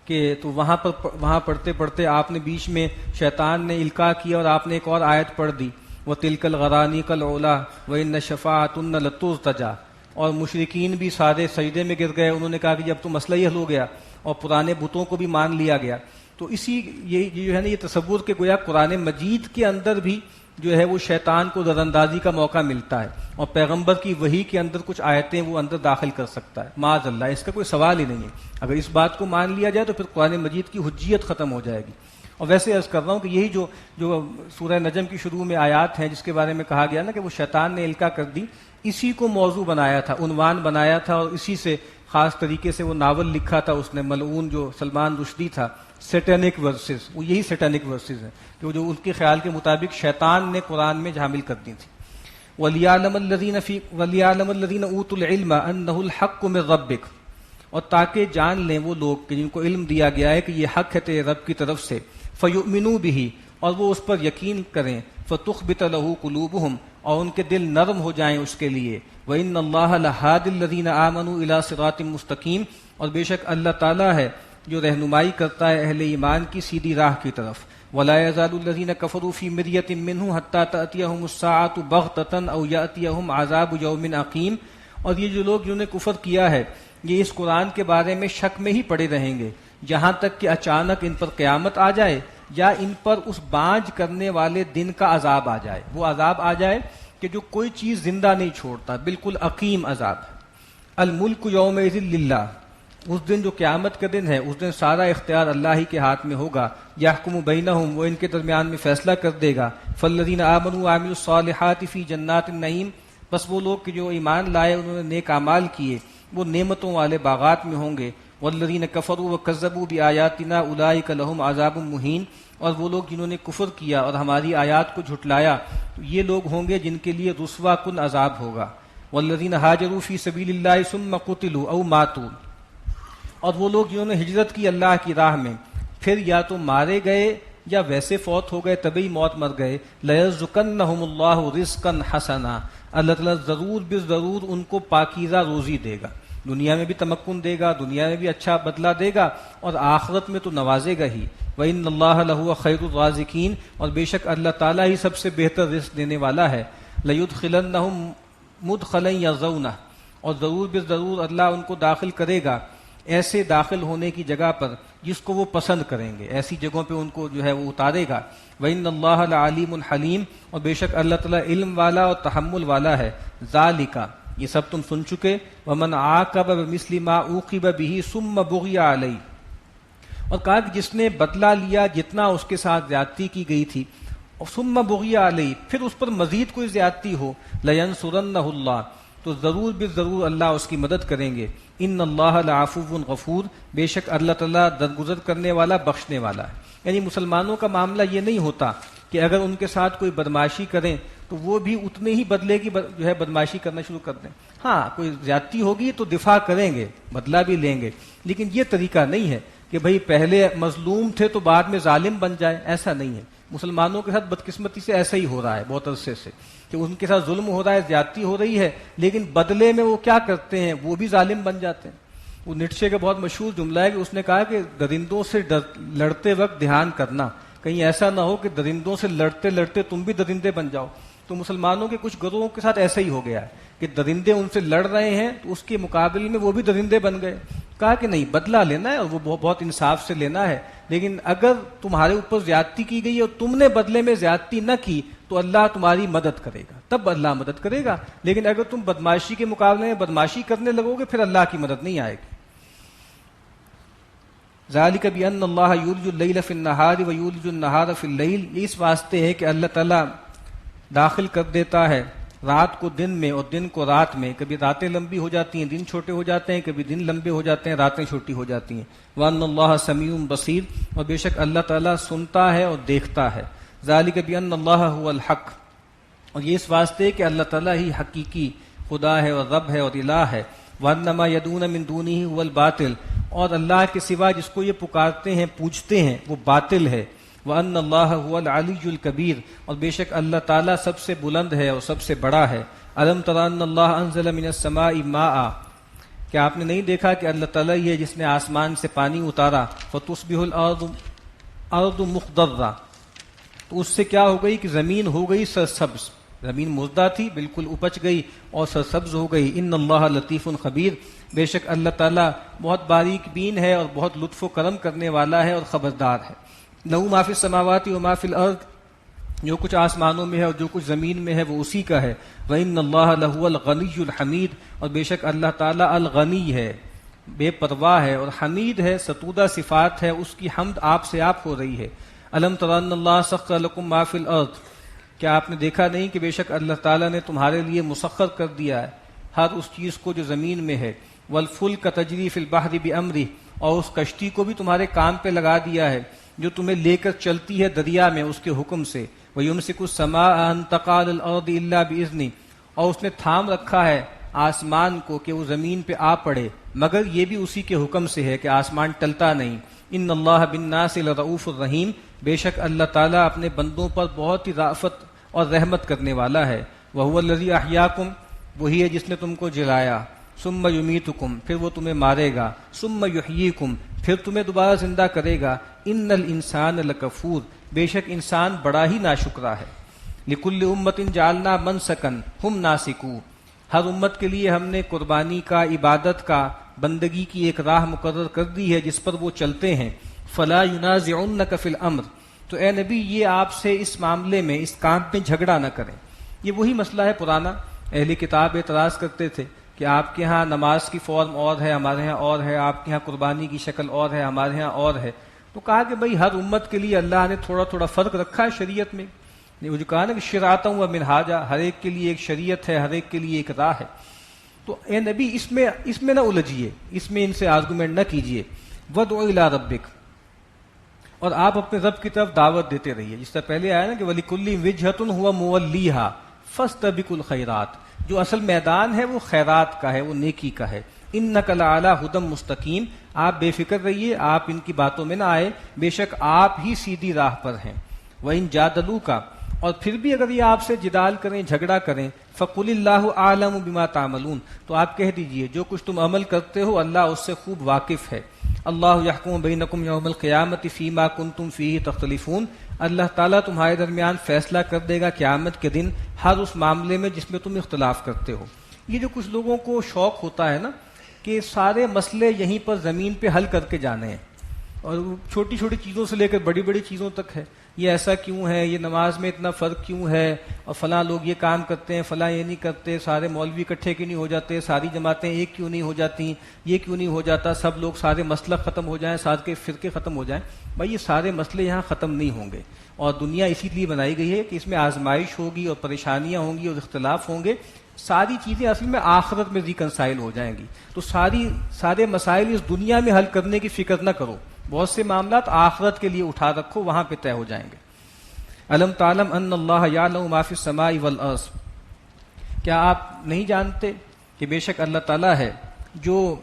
کہ تو وہاں پڑھتے پڑھتے آپ نے بیچ میں شیطان نے القاء کیا اور آپ نے ایک اور آیت پڑھ دی، وَتِلْكَ الْغَرَانِيقَ الْعُلَىٰ وَإِنَّ الشَّفَاعَةَ لَتُرْتَجَىٰ، اور مشرکین بھی سارے سجدے میں گر گئے۔ انہوں نے کہا کہ جب تو مسئلہ یہ حل ہو گیا اور پرانے بتوں کو بھی مان لیا گیا، تو یہ جو ہے نا، یہ تصور کہ گویا قرآن مجید کے اندر بھی جو ہے وہ شیطان کو در اندازی کا موقع ملتا ہے اور پیغمبر کی وحی کے اندر کچھ آیتیں وہ اندر داخل کر سکتا ہے، معاذ اللہ، اس کا کوئی سوال ہی نہیں ہے۔ اگر اس بات کو مان لیا جائے تو پھر قرآن مجید کی حجیت ختم ہو جائے گی۔ اور ویسے عرض کر رہا ہوں کہ یہی جو سورہ نجم کی شروع میں آیات ہیں جس کے بارے میں کہا گیا نا کہ وہ شیطان نے القاء کر دی، اسی کو موضوع بنایا تھا، عنوان بنایا تھا، اور اسی سے خاص طریقے سے وہ ناول لکھا تھا اس نے، ملعون جو سلمان رشدی تھا، سیٹینک ورسز، وہ یہی سیٹینک ورسز ہیں کہ جو ان کے خیال کے مطابق شیطان نے قرآن میں حامل کر دی تھی۔ وَلِيَعْلَمَ الَّذِينَ أُوتُوا الْعِلْمَ أَنَّهُ الْحَقُّ مِن رَبِّكَ، اور تاکہ جان لیں وہ لوگ کہ جن کو علم دیا گیا ہے کہ یہ حق ہے تیرے رب کی طرف سے، فَيُؤْمِنُوا بِهِ، اور وہ اس پر یقین کریں، فَتُخْبِتَ لَهُ قُلُوبُهُمْ، اور ان کے دل نرم ہو جائیں اس کے لیے، وَإِنَّ اللَّهَ لَهَادِ الَّذِينَ آمَنُوا إِلَىٰ صِرَاطٍ مُسْتَقِيمٍ، اور بے شک اللہ تعالیٰ ہے جو رہنمائی کرتا ہے اہل ایمان کی سیدھی راہ کی طرف۔ وَلَا يَزَالُ الَّذِينَ كَفَرُوا فِي مِرْيَةٍ مِّنْهُ حَتَّىٰ تَأْتِيَهُمُ السَّاعَةُ بَغْتَةً أَوْ يَأْتِيَهُمْ عَذَابُ يَوْمٍ عَقِيمٍ، اور یہ جو لوگ جنہوں نے کفر کیا ہے یہ اس قرآن کے بارے میں شک میں ہی پڑے رہیں گے جہاں تک کہ اچانک ان پر قیامت آ جائے یا ان پر اس بانج کرنے والے دن کا عذاب آ جائے، وہ عذاب آ جائے کہ جو کوئی چیز زندہ نہیں چھوڑتا، بالکل عقیم عذاب ہے۔ الملک یومئذ للہ، اس دن جو قیامت کا دن ہے اس دن سارا اختیار اللہ ہی کے ہاتھ میں ہوگا۔ یحکم بینہم، وہ ان کے درمیان میں فیصلہ کر دے گا۔ فالذین آمنوا وعملوا الصالحات فی جنات النعیم، بس وہ لوگ کہ جو ایمان لائے انہوں نے نیک اعمال کیے وہ نعمتوں والے باغات میں ہوں گے۔ والذین کفروا وکذبوا بآیاتنا اولئک لہم عذاب مہین، اور وہ لوگ جنہوں نے کفر کیا اور ہماری آیات کو جھٹلایا یہ لوگ ہوں گے جن کے لیے رسوا کن عذاب ہوگا۔ والذین ہاجروا فی سبیل اللہ ثم قتلوا او ماتوا، اور وہ لوگ جنہوں نے ہجرت کی اللہ کی راہ میں پھر یا تو مارے گئے یا ویسے فوت ہو گئے طبی موت مر گئے، لَيَرْزُقَنَّهُمُ اللَّهُ رِزْقًا حَسَنًا، اللہ تعالیٰ ضرور بضرور ان کو پاکیزہ روزی دے گا، دنیا میں بھی تمکن دے گا، دنیا میں بھی اچھا بدلہ دے گا، اور آخرت میں تو نوازے گا ہی۔ وَإِنَّ اللَّهَ لَهُوَ خَيْرُ الرَّازِقِينَ، اور بے شک اللہ تعالیٰ ہی سب سے بہتر رزق دینے والا ہے۔ لَيُدْخِلَنَّهُمْ مُدْخَلًا يَرْضَوْنَهُ، اور ضرور بضرور اللہ ان کو داخل کرے گا ایسے داخل ہونے کی جگہ پر جس کو وہ پسند کریں گے، ایسی جگہوں پہ ان کو جو ہے وہ اتارے گا۔ وَإِنَّ اللَّهَ لَعَلِيمٌ حَلِيمٌ، اور بے شک اللہ تعالیٰ علم والا اور تحمل والا ہے۔ ذَلِكَ، یہ سب تم سن چکے، وَمَنْ عَاقَبَ بِمِثْلِ مَا عُوقِبَ بِهِ ثُمَّ بُغِيَ عَلَيْهِ، اور کہا کہ جس نے بدلہ لیا جتنا اس کے ساتھ زیادتی کی گئی تھی، ثم بغی علیہ، پھر اس پر مزید کوئی زیادتی ہو، لینصرنہ اللہ، تو ضرور بالضرور اللہ اس کی مدد کریں گے۔ ان اللہ لعفو غفور، بے شک اللہ تعالیٰ درگزر کرنے والا بخشنے والا ہے۔ یعنی مسلمانوں کا معاملہ یہ نہیں ہوتا کہ اگر ان کے ساتھ کوئی بدمعاشی کریں تو وہ بھی اتنے ہی بدلے کی جو ہے بدمعاشی کرنا شروع کر دیں۔ ہاں کوئی زیادتی ہوگی تو دفاع کریں گے، بدلہ بھی لیں گے، لیکن یہ طریقہ نہیں ہے کہ بھئی پہلے مظلوم تھے تو بعد میں ظالم بن جائے، ایسا نہیں ہے۔ مسلمانوں کے ساتھ بدقسمتی سے ایسا ہی ہو رہا ہے بہت عرصے سے، کہ ان کے ساتھ ظلم ہو رہا ہے، زیادتی ہو رہی ہے، لیکن بدلے میں وہ کیا کرتے ہیں، وہ بھی ظالم بن جاتے ہیں۔ وہ نیٹشے کا بہت مشہور جملہ ہے کہ اس نے کہا کہ درندوں سے لڑتے وقت دھیان کرنا، کہیں ایسا نہ ہو کہ درندوں سے لڑتے لڑتے تم بھی درندے بن جاؤ۔ تو مسلمانوں کے کچھ گروہوں کے ساتھ ایسا ہی ہو گیا ہے کہ درندے ان سے لڑ رہے ہیں تو اس کے مقابل میں وہ بھی درندے بن گئے۔ کہا کہ نہیں، بدلہ لینا ہے اور وہ بہت انصاف سے لینا ہے، لیکن اگر تمہارے اوپر زیادتی کی گئی اور تم نے بدلے میں زیادتی نہ کی تو اللہ تمہاری مدد کرے گا، تب اللہ مدد کرے گا، لیکن اگر تم بدمعاشی کے مقابلے میں بدمعاشی کرنے لگو گے پھر اللہ کی مدد نہیں آئے گی۔ ذالک بأن اللہ یولج اللیل فی النہار ویولج النہار فی اللیل، یہ اس واسطے ہے کہ اللہ تعالیٰ داخل کر دیتا ہے رات کو دن میں اور دن کو رات میں، کبھی راتیں لمبی ہو جاتی ہیں دن چھوٹے ہو جاتے ہیں، کبھی دن لمبے ہو جاتے ہیں راتیں چھوٹی ہو جاتی ہیں۔ وَأَنَّ اللَّهَ سَمِيعٌ بَصِيرٌ، اور بے شک اللہ تعالیٰ سنتا ہے اور دیکھتا ہے۔ ذَلِكَ بِأَنَّ اللَّهَ هُوَ الْحَقُّ، اور یہ اس واسطے کہ اللہ تعالیٰ ہی حقیقی خدا ہے اور رب ہے اور الہ ہے۔ وَأَنَّ مَا يَدْعُونَ مِن دُونِهِ هُوَ الْبَاطِلُ، اور اللہ کے سوا جس کو یہ پکارتے ہیں پوجتے ہیں وہ باطل ہے۔ وَأَنَّ اللَّهَ هُوَ الْعَلِيُّ الْكَبِيرُ، اور بے شک اللہ تعالیٰ سب سے بلند ہے اور سب سے بڑا ہے۔ أَلَمْ تَرَ أَنَّ اللَّهَ أَنزَلَ مِنَ السَّمَاءِ مَاءً، کیا آپ نے نہیں دیکھا کہ اللہ تعالیٰ یہ ہے جس نے آسمان سے پانی اتارا، فَتُصْبِحُ الْأَرْضُ مُخْضَرَّةً، تو اس سے کیا ہو گئی کہ زمین ہو گئی سرسبز، زمین مزدہ تھی بالکل اپج گئی اور سرسبز ہو گئی۔ ان اللہ لطیف خبیر، بے شک اللہ تعالیٰ بہت باریک بین ہے اور بہت لطف و کرم کرنے والا ہے اور خبردار ہے۔ لَهُ مَا فِي السَّمَاوَاتِ وَمَا فِي الْأَرْضِ، جو کچھ آسمانوں میں ہے اور جو کچھ زمین میں ہے وہ اسی کا ہے۔ وَإِنَّ اللَّهَ لَهُوَ الْغَنِيُّ الْحَمِيدُ، اور بے شک اللہ تعالیٰ الغنی ہے، بے پرواہ ہے، اور حمید ہے، ستودہ صفات ہے، اس کی حمد آپ سے آپ ہو رہی ہے۔ أَلَمْ تَرَ أَنَّ اللَّهَ سَخَّرَ لَكُم مَّا فِي الْأَرْضِ، کیا آپ نے دیکھا نہیں کہ بے شک اللہ تعالیٰ نے تمہارے لیے مسخر کر دیا ہے ہر اس چیز کو جو زمین میں ہے۔ وَالْفُلْكَ تَجْرِي فِي الْبَحْرِ بِأَمْرِهِ، اور اس کشتی کو بھی تمہارے کام پہ لگا دیا ہے جو تمہیں لے کر چلتی ہے دریا میں اس کے حکم سے۔ وَيُمْسِكُ السَّمَاءَ أَن تَقَعَ عَلَى الْأَرْضِ إِلَّا بِإِذْنِهِ، اور اس نے تھام رکھا ہے آسمان کو کہ وہ زمین پہ آ پڑے مگر یہ بھی اسی کے حکم سے ہے کہ آسمان ٹلتا نہیں۔ ان اللہ بالناس لرؤوف الرحیم، بے شک اللہ تعالیٰ اپنے بندوں پر بہت ہی رأفت اور رحمت کرنے والا ہے۔ وَهُوَ الَّذِي أَحْيَاكُمْ، وہی ہے جس نے تم کو جلایا، ثُمَّ يُمِيتُكُمْ، پھر وہ تمہیں مارے گا، ثُمَّ يُحْيِيكُمْ، پھر تمہیں دوبارہ زندہ کرے گا۔ ان الانسان لکفور، بے شک انسان بڑا ہی ناشکرا ہے۔ لِكُلِّ أُمَّةٍ جَعَلْنَا مَنْسَكًا هُمْ نَاسِكُوهُ، ہر امت کے لیے ہم نے قربانی کا، عبادت کا، بندگی کی ایک راہ مقرر کر دی ہے جس پر وہ چلتے ہیں۔ فَلَا يُنَازِعُنَّكَ فِي الْأَمْرِ، تو اے نبی یہ آپ سے اس معاملے میں، اس کام میں جھگڑا نہ کریں۔ یہ وہی مسئلہ ہے پرانا، اہل کتاب اعتراض کرتے تھے کہ آپ کے ہاں نماز کی فارم اور ہے، ہمارے ہاں اور ہے، آپ کے ہاں قربانی کی شکل اور ہے، ہمارے ہاں اور ہے۔ تو کہا کہ بھئی ہر امت کے لیے اللہ نے تھوڑا تھوڑا فرق رکھا ہے شریعت میں، وہ جو کہا نا کہ شرعۃ و منہاجا، ہر ایک کے لیے ایک شریعت ہے، ہر ایک کے لیے ایک راہ ہے۔ تو اے نبی اس میں نہ الجھیے، اس میں ان سے آرگومنٹ نہ کیجیے۔ وَادْعُ إِلَىٰ رَبِّكَ، اور آپ اپنے رب کی طرف دعوت دیتے رہیے، جس طرح پہلے آیا نا کہ وَلِكُلِّ وِجْهَةٌ هُوَ مُوَلِّيهَا فَاسْتَبِقُوا الْخَيْرَاتِ، جو اصل میدان ہے وہ خیرات کا ہے، وہ نیکی کا ہے۔ انک لعلی ھدی مستقیم، آپ بے فکر رہیے، آپ ان کی باتوں میں نہ آئے، بے شک آپ ہی سیدھی راہ پر ہیں۔ وَإِن جَادَلُوكَ، اور پھر بھی اگر یہ آپ سے جدال کریں، جھگڑا کریں، فَقُلِ اللَّهُ أَعْلَمُ بِمَا تَعْمَلُونَ، تو آپ کہہ دیجئے جو کچھ تم عمل کرتے ہو اللہ اس سے خوب واقف ہے۔ اللہ یحکم بینکم یوم القیامۃ فیما کنتم فیہ تختلفون، اللہ تعالیٰ تمہارے درمیان فیصلہ کر دے گا قیامت کے دن ہر اس معاملے میں جس میں تم اختلاف کرتے ہو۔ یہ جو کچھ لوگوں کو شوق ہوتا ہے نا کہ سارے مسئلے یہیں پر زمین پہ حل کر کے جانے ہیں، اور چھوٹی چھوٹی چیزوں سے لے کر بڑی بڑی چیزوں تک ہے، یہ ایسا کیوں ہے، یہ نماز میں اتنا فرق کیوں ہے، اور فلاں لوگ یہ کام کرتے ہیں، فلاں یہ نہیں کرتے، سارے مولوی اکٹھے کیوں نہیں ہو جاتے، ساری جماعتیں ایک کیوں نہیں ہو جاتی، یہ کیوں نہیں ہو جاتا، سب لوگ سارے مسلک ختم ہو جائیں، سارے فرقے ختم ہو جائیں۔ بھائی یہ سارے مسئلے یہاں ختم نہیں ہوں گے، اور دنیا اسی لیے بنائی گئی ہے کہ اس میں آزمائش ہوگی اور پریشانیاں ہوں گی اور اختلاف ہوں گے، ساری چیزیں اصل میں آخرت میں ریکنسائل ہو جائیں گی۔ تو سارے مسائل اس دنیا میں حل کرنے کی فکر نہ کرو، بہت سے معاملات آخرت کے لیے اٹھا رکھو، وہاں پہ طے ہو جائیں گے۔ الم تعلم ان اللہ یعلم ما فی السماء والارض، کیا آپ نہیں جانتے کہ بے شک اللہ تعالیٰ ہے جو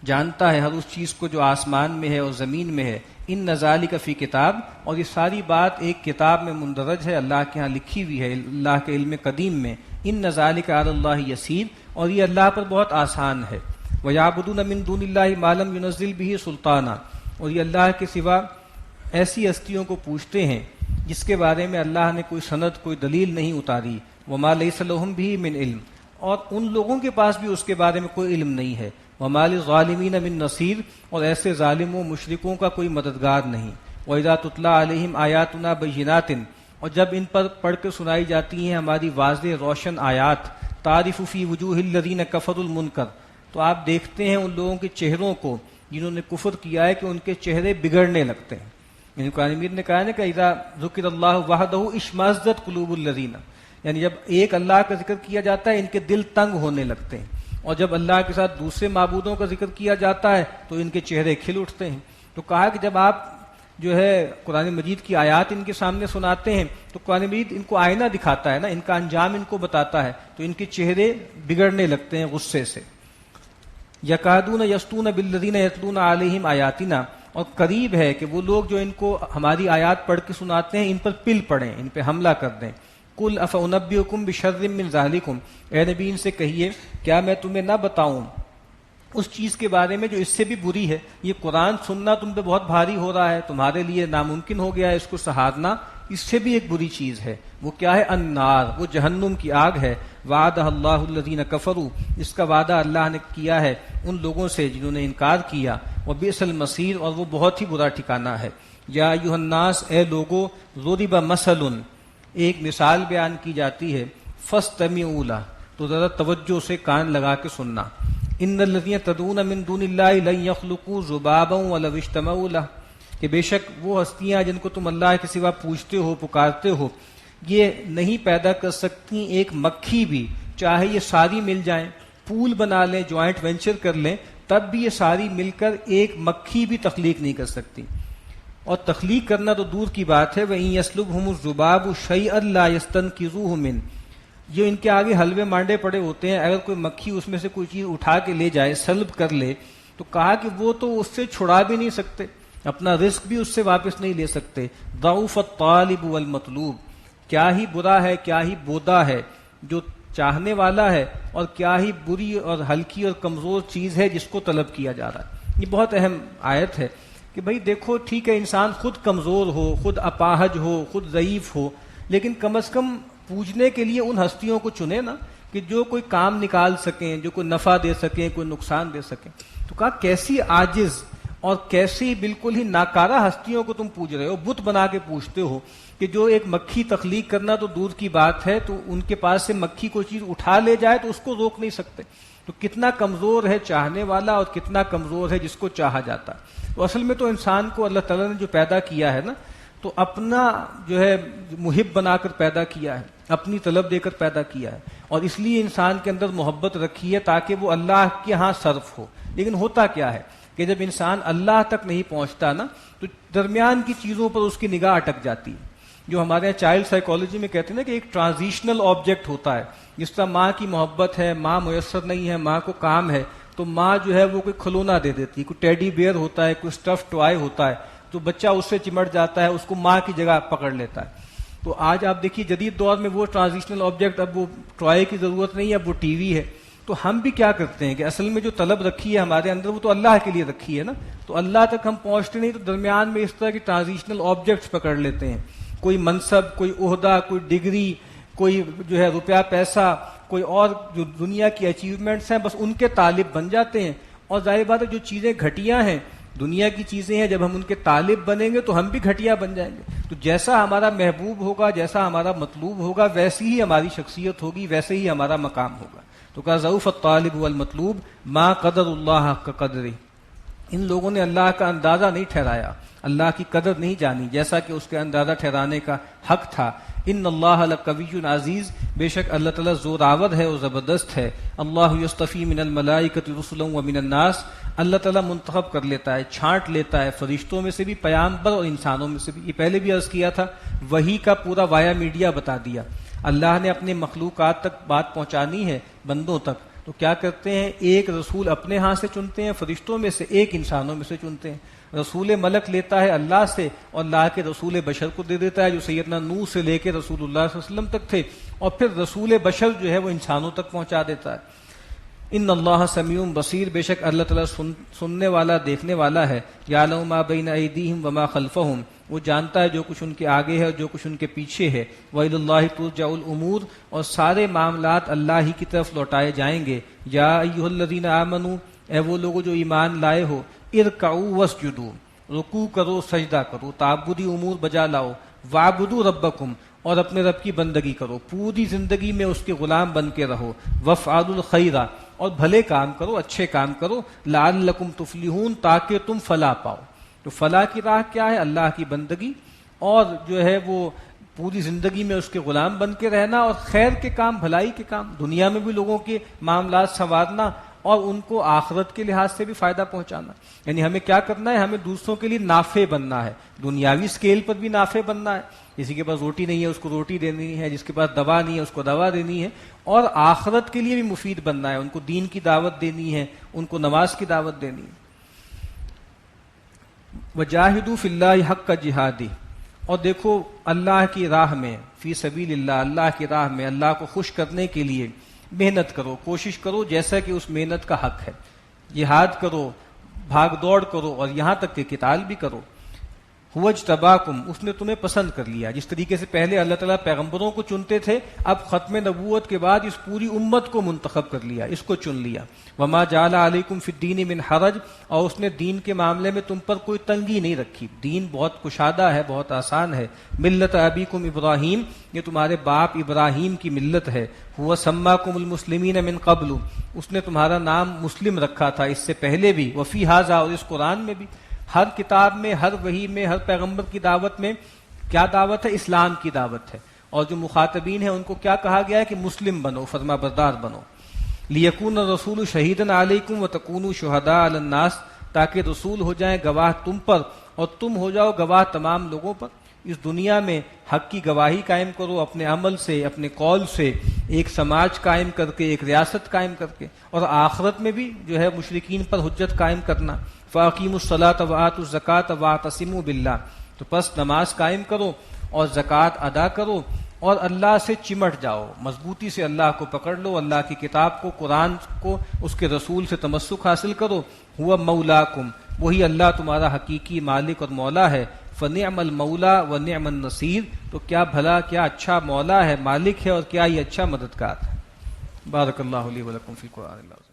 جانتا ہے ہر اس چیز کو جو آسمان میں ہے اور زمین میں ہے۔ ان ذالک فی کتاب، اور یہ ساری بات ایک کتاب میں مندرج ہے، اللہ کے ہاں لکھی ہوئی ہے، اللہ کے علم قدیم میں۔ ان ذالک علی اللہ یسیر، اور یہ اللہ پر بہت آسان ہے۔ وَيَعْبُدُونَ مِن دُونِ اللَّهِ مَا لَمْ يُنَزِّلْ بِهِ سُلْطَانًا، اور یہ اللہ کے سوا ایسی ہستیوں کو پوچھتے ہیں جس کے بارے میں اللہ نے کوئی سند، کوئی دلیل نہیں اتاری۔ وَمَا لَيْسَ لَهُم بِهِ مِنْ عِلْم، اور ان لوگوں کے پاس بھی اس کے بارے میں کوئی علم نہیں ہے۔ وَمَا لِلظَّالِمِينَ مِن نَصِيرٍ، اور ایسے ظالموں مشرکوں کا کوئی مددگار نہیں۔ وَإِذَا تُتْلَىٰ عَلَيْهِمْ آيَاتُنَا بَيِّنَاتٍ، اور جب ان پر پڑھ کے سنائی جاتی ہیں ہماری واضح روشن آیات، تَعْرِفُ فِي وُجُوهِ الَّذِينَ كَفَرُوا الْمُنكَرَ، تو آپ دیکھتے ہیں ان لوگوں کے چہروں کو جنہوں نے کفر کیا ہے کہ ان کے چہرے بگڑنے لگتے ہیں۔ یعنی قرآن مجید نے کہا ہے نا کہ اذا ذکر اللہ وحدہ اشمئزت قلوب الذین، یعنی جب ایک اللہ کا ذکر کیا جاتا ہے ان کے دل تنگ ہونے لگتے ہیں، اور جب اللہ کے ساتھ دوسرے معبودوں کا ذکر کیا جاتا ہے تو ان کے چہرے کھل اٹھتے ہیں۔ تو کہا کہ جب آپ جو ہے قرآن مجید کی آیات ان کے سامنے سناتے ہیں تو قرآن مجید ان کو آئینہ دکھاتا ہے نا، ان کا انجام ان کو بتاتا ہے، تو ان کے چہرے بگڑنے لگتے ہیں غصے سے۔ یکادون یسطون بالذین یتلون علیہم آیاتنا، اور قریب ہے کہ وہ لوگ جو ان کو ہماری آیات پڑھ کے سناتے ہیں ان پر پل پڑیں، ان پہ حملہ کر دیں۔ قل افانبئکم بشر من ذالکم، اے نبی ان سے کہیے کیا میں تمہیں نہ بتاؤں اس چیز کے بارے میں جو اس سے بھی بری ہے۔ یہ قرآن سننا تم پہ بہت بھاری ہو رہا ہے، تمہارے لیے ناممکن ہو گیا ہے اس کو سہارنا، اس سے بھی ایک بری چیز ہے۔ وہ کیا ہے؟ النار، وہ جہنم کی آگ ہے۔ وعدہ اللہ الذین کفروا، اس کا وعدہ اللہ نے کیا ہے ان لوگوں سے جنہوں نے انکار کیا۔ وبئس المصیر، اور وہ بہت ہی برا ٹھکانہ ہے۔ یا ایھا الناس، اے لوگو، ضرب مثل، ایک مثال بیان کی جاتی ہے، فاستمعوا لہ، تو ذرا توجہ سے کان لگا کے سننا۔ ان الذین تدعون من دون اللہ لن یخلقوا ذبابا ولو اجتمعوا لہ، کہ بے شک وہ ہستیاں جن کو تم اللہ کے سوا پوجتے ہو، پکارتے ہو، یہ نہیں پیدا کر سکتی ایک مکھی بھی، چاہے یہ ساری مل جائیں، پول بنا لیں، جوائنٹ وینچر کر لیں، تب بھی یہ ساری مل کر ایک مکھی بھی تخلیق نہیں کر سکتی۔ اور تخلیق کرنا تو دور کی بات ہے۔ وَإِن يَسْلُبْهُمُ الذُّبَابُ شَيْئًا لَا يَسْتَنقِذُوهُ مِنْهُ، یہ ان کے آگے حلوے مانڈے پڑے ہوتے ہیں، اگر کوئی مکھی اس میں سے کوئی چیز اٹھا کے لے جائے، سلب کر لے، تو کہا کہ وہ تو اس سے چھڑا بھی نہیں سکتے، اپنا رزق بھی اس سے واپس نہیں لے سکتے۔ ضعف الطالب والمطلوب، کیا ہی برا ہے، کیا ہی بودا ہے جو چاہنے والا ہے، اور کیا ہی بری اور ہلکی اور کمزور چیز ہے جس کو طلب کیا جا رہا ہے۔ یہ بہت اہم آیت ہے کہ بھئی دیکھو ٹھیک ہے انسان خود کمزور ہو، خود اپاہج ہو، خود ضعیف ہو، لیکن کم از کم پوجنے کے لیے ان ہستیوں کو چنے نا کہ جو کوئی کام نکال سکیں، جو کوئی نفع دے سکیں، کوئی نقصان دے سکیں۔ تو کہا کیسی عاجز اور کیسی بالکل ہی ناکارہ ہستیوں کو تم پوج رہے ہو، بت بنا کے پوچھتے ہو، کہ جو ایک مکھی تخلیق کرنا تو دور کی بات ہے، تو ان کے پاس سے مکھی کوئی چیز اٹھا لے جائے تو اس کو روک نہیں سکتے۔ تو کتنا کمزور ہے چاہنے والا اور کتنا کمزور ہے جس کو چاہا جاتا۔ تو اصل میں تو انسان کو اللہ تعالیٰ نے جو پیدا کیا ہے نا، تو اپنا جو ہے محب بنا کر پیدا کیا ہے، اپنی طلب دے کر پیدا کیا ہے، اور اس لیے انسان کے اندر محبت رکھی ہے تاکہ وہ اللہ کے ہاں صرف ہو۔ لیکن ہوتا کیا ہے کہ جب انسان اللہ تک نہیں پہنچتا نا، تو درمیان کی چیزوں پر اس کی نگاہ اٹک جاتی ہے۔ جو ہمارے یہاں چائلڈ سائیکالوجی میں کہتے ہیں نا کہ ایک ٹرانزیشنل آبجیکٹ ہوتا ہے، جس طرح ماں کی محبت ہے، ماں میسر نہیں ہے، ماں کو کام ہے، تو ماں جو ہے وہ کوئی کھلونا دے دیتی ہے، کوئی ٹیڈی بیئر ہوتا ہے، کوئی اسٹف ٹوائے ہوتا ہے، تو بچہ اس سے چمٹ جاتا ہے، اس کو ماں کی جگہ پکڑ لیتا ہے۔ تو آج آپ دیکھیے جدید دور میں وہ ٹرانزیشنل آبجیکٹ، اب وہ ٹوائے کی ضرورت نہیں ہے، اب وہ ٹی وی ہے۔ تو ہم بھی کیا کرتے ہیں کہ اصل میں جو طلب رکھی ہے ہمارے اندر وہ تو اللہ کے لیے رکھی ہے نا، تو اللہ تک ہم پہنچتے نہیں، تو درمیان میں اس طرح کی ٹرانزیشنل آبجیکٹس پکڑ لیتے ہیں، کوئی منصب، کوئی عہدہ، کوئی ڈگری، کوئی جو ہے روپیہ پیسہ، کوئی اور جو دنیا کی اچیومنٹس ہیں، بس ان کے طالب بن جاتے ہیں۔ اور ظاہر بات ہے جو چیزیں گھٹیا ہیں، دنیا کی چیزیں ہیں، جب ہم ان کے طالب بنیں گے تو ہم بھی گھٹیا بن جائیں گے۔ تو جیسا ہمارا محبوب ہوگا، جیسا ہمارا مطلوب ہوگا، ویسی ہی ہماری شخصیت ہوگی، ویسے ہی ہمارا مقام ہوگا۔ تو کہا ضعف الطالب والمطلوب ما قدر اللہ حق قدر، ان لوگوں نے اللہ کا اندازہ نہیں ٹھہرایا، اللہ کی قدر نہیں جانی جیسا کہ اس کے اندازہ ٹھہرانے کا حق تھا۔ ان اللہ لقوی عزیز، بے شک اللہ تعالیٰ زور آور ہے اور زبردست ہے۔ اللہ یصطفی من الملائکۃ رسلا ومن الناس، اللہ تعالیٰ منتخب کر لیتا ہے، چھانٹ لیتا ہے فرشتوں میں سے بھی پیغمبر اور انسانوں میں سے بھی۔ یہ پہلے بھی عرض کیا تھا، وحی کا پورا وایا میڈیا بتا دیا۔ اللہ نے اپنے مخلوقات تک بات پہنچانی ہے، بندوں تک، تو کیا کرتے ہیں، ایک رسول اپنے ہاں سے چنتے ہیں فرشتوں میں سے، ایک انسانوں میں سے چنتے ہیں۔ رسول ملک لیتا ہے اللہ سے، اور اللہ کے رسول بشر کو دے دیتا ہے، جو سیدنا نوح سے لے کے رسول اللہ صلی اللہ علیہ وسلم تک تھے، اور پھر رسول بشر جو ہے وہ انسانوں تک پہنچا دیتا ہے۔ ان اللہ سمیع بصیر، بے شک اللہ تعالیٰ سننے والا، دیکھنے والا ہے۔ یعلم ما بین ایدیہم وما خلفہم، وہ جانتا ہے جو کچھ ان کے آگے ہے اور جو کچھ ان کے پیچھے ہے۔ وإلی اللہ ترجع الامور، اور سارے معاملات اللہ ہی کی طرف لوٹائے جائیں گے۔ یا ایھا الذین آمنوا، اے وہ لوگوں جو ایمان لائے ہو، ارکعوا واسجدوا، رکوع کرو، سجدہ کرو، تعبدی امور بجا لاؤ، واعبدوا ربکم، اور اپنے رب کی بندگی کرو، پوری زندگی میں اس کے غلام بن کے رہو، وافعلوا الخیر، اور بھلے کام کرو، اچھے کام کرو، لعلکم تفلحون، تاکہ تم فلاح پاؤ۔ تو فلاح کی راہ کیا ہے؟ اللہ کی بندگی، اور جو ہے وہ پوری زندگی میں اس کے غلام بن کے رہنا، اور خیر کے کام، بھلائی کے کام، دنیا میں بھی لوگوں کے معاملات سنوارنا اور ان کو آخرت کے لحاظ سے بھی فائدہ پہنچانا۔ یعنی ہمیں کیا کرنا ہے؟ ہمیں دوسروں کے لیے نافع بننا ہے، دنیاوی سکیل پر بھی نافع بننا ہے، کسی کے پاس روٹی نہیں ہے اس کو روٹی دینی ہے، جس کے پاس دوا نہیں ہے اس کو دوا دینی ہے، اور آخرت کے لیے بھی مفید بننا ہے، ان کو دین کی دعوت دینی ہے، ان کو نماز کی دعوت دینی ہے۔ وجاہدوا فی اللہ حق جہادہ، اور دیکھو اللہ کی راہ میں، فی سبیل اللہ، اللہ کی راہ میں اللہ کو خوش کرنے کے لیے محنت کرو، کوشش کرو جیسا کہ اس محنت کا حق ہے، جہاد کرو، بھاگ دوڑ کرو، اور یہاں تک کہ قتال بھی کرو۔ هو اجتباکم، اس نے تمہیں پسند کر لیا، جس طریقے سے پہلے اللہ تعالیٰ پیغمبروں کو چنتے تھے، اب ختم نبوت کے بعد اس پوری امت کو منتخب کر لیا، اس کو چن لیا۔ وما جعل علیکم فی الدین من حرج، اور اس نے دین کے معاملے میں تم پر کوئی تنگی نہیں رکھی، دین بہت کشادہ ہے، بہت آسان ہے۔ ملت ابیکم ابراہیم، یہ تمہارے باپ ابراہیم کی ملت ہے۔ هو سماکم المسلمین من قبل، اس نے تمہارا نام مسلم رکھا تھا اس سے پہلے بھی، وفی ھذا، اور اس قرآن میں بھی۔ ہر کتاب میں، ہر وحی میں، ہر پیغمبر کی دعوت میں کیا دعوت ہے؟ اسلام کی دعوت ہے، اور جو مخاطبین ہیں ان کو کیا کہا گیا ہے کہ مسلم بنو، فرما بردار بنو۔ لیکون الرسول شہیدا علیکم وتکونوا شہداء علی الناس، تاکہ رسول ہو جائیں گواہ تم پر اور تم ہو جاؤ گواہ تمام لوگوں پر۔ اس دنیا میں حق کی گواہی قائم کرو، اپنے عمل سے، اپنے قول سے، ایک سماج قائم کر کے، ایک ریاست قائم کر کے، اور آخرت میں بھی جو ہے مشرکین پر حجت قائم کرنا۔ فاقیموا الصلاۃ وآتوا الزکاۃ واعتصموا باللہ، تو پس نماز قائم کرو اور زکوٰۃ ادا کرو، اور اللہ سے چمٹ جاؤ، مضبوطی سے اللہ کو پکڑ لو، اللہ کی کتاب کو، قرآن کو، اس کے رسول سے تمسک حاصل کرو۔ ہوا مولاکم، وہی اللہ تمہارا حقیقی مالک اور مولا ہے۔ فنعم المولا ونعم النصیر، تو کیا بھلا، کیا اچھا مولا ہے، مالک ہے، اور کیا یہ اچھا مددگار ہے۔ بارک اللہ لی ولکم فی القرآن۔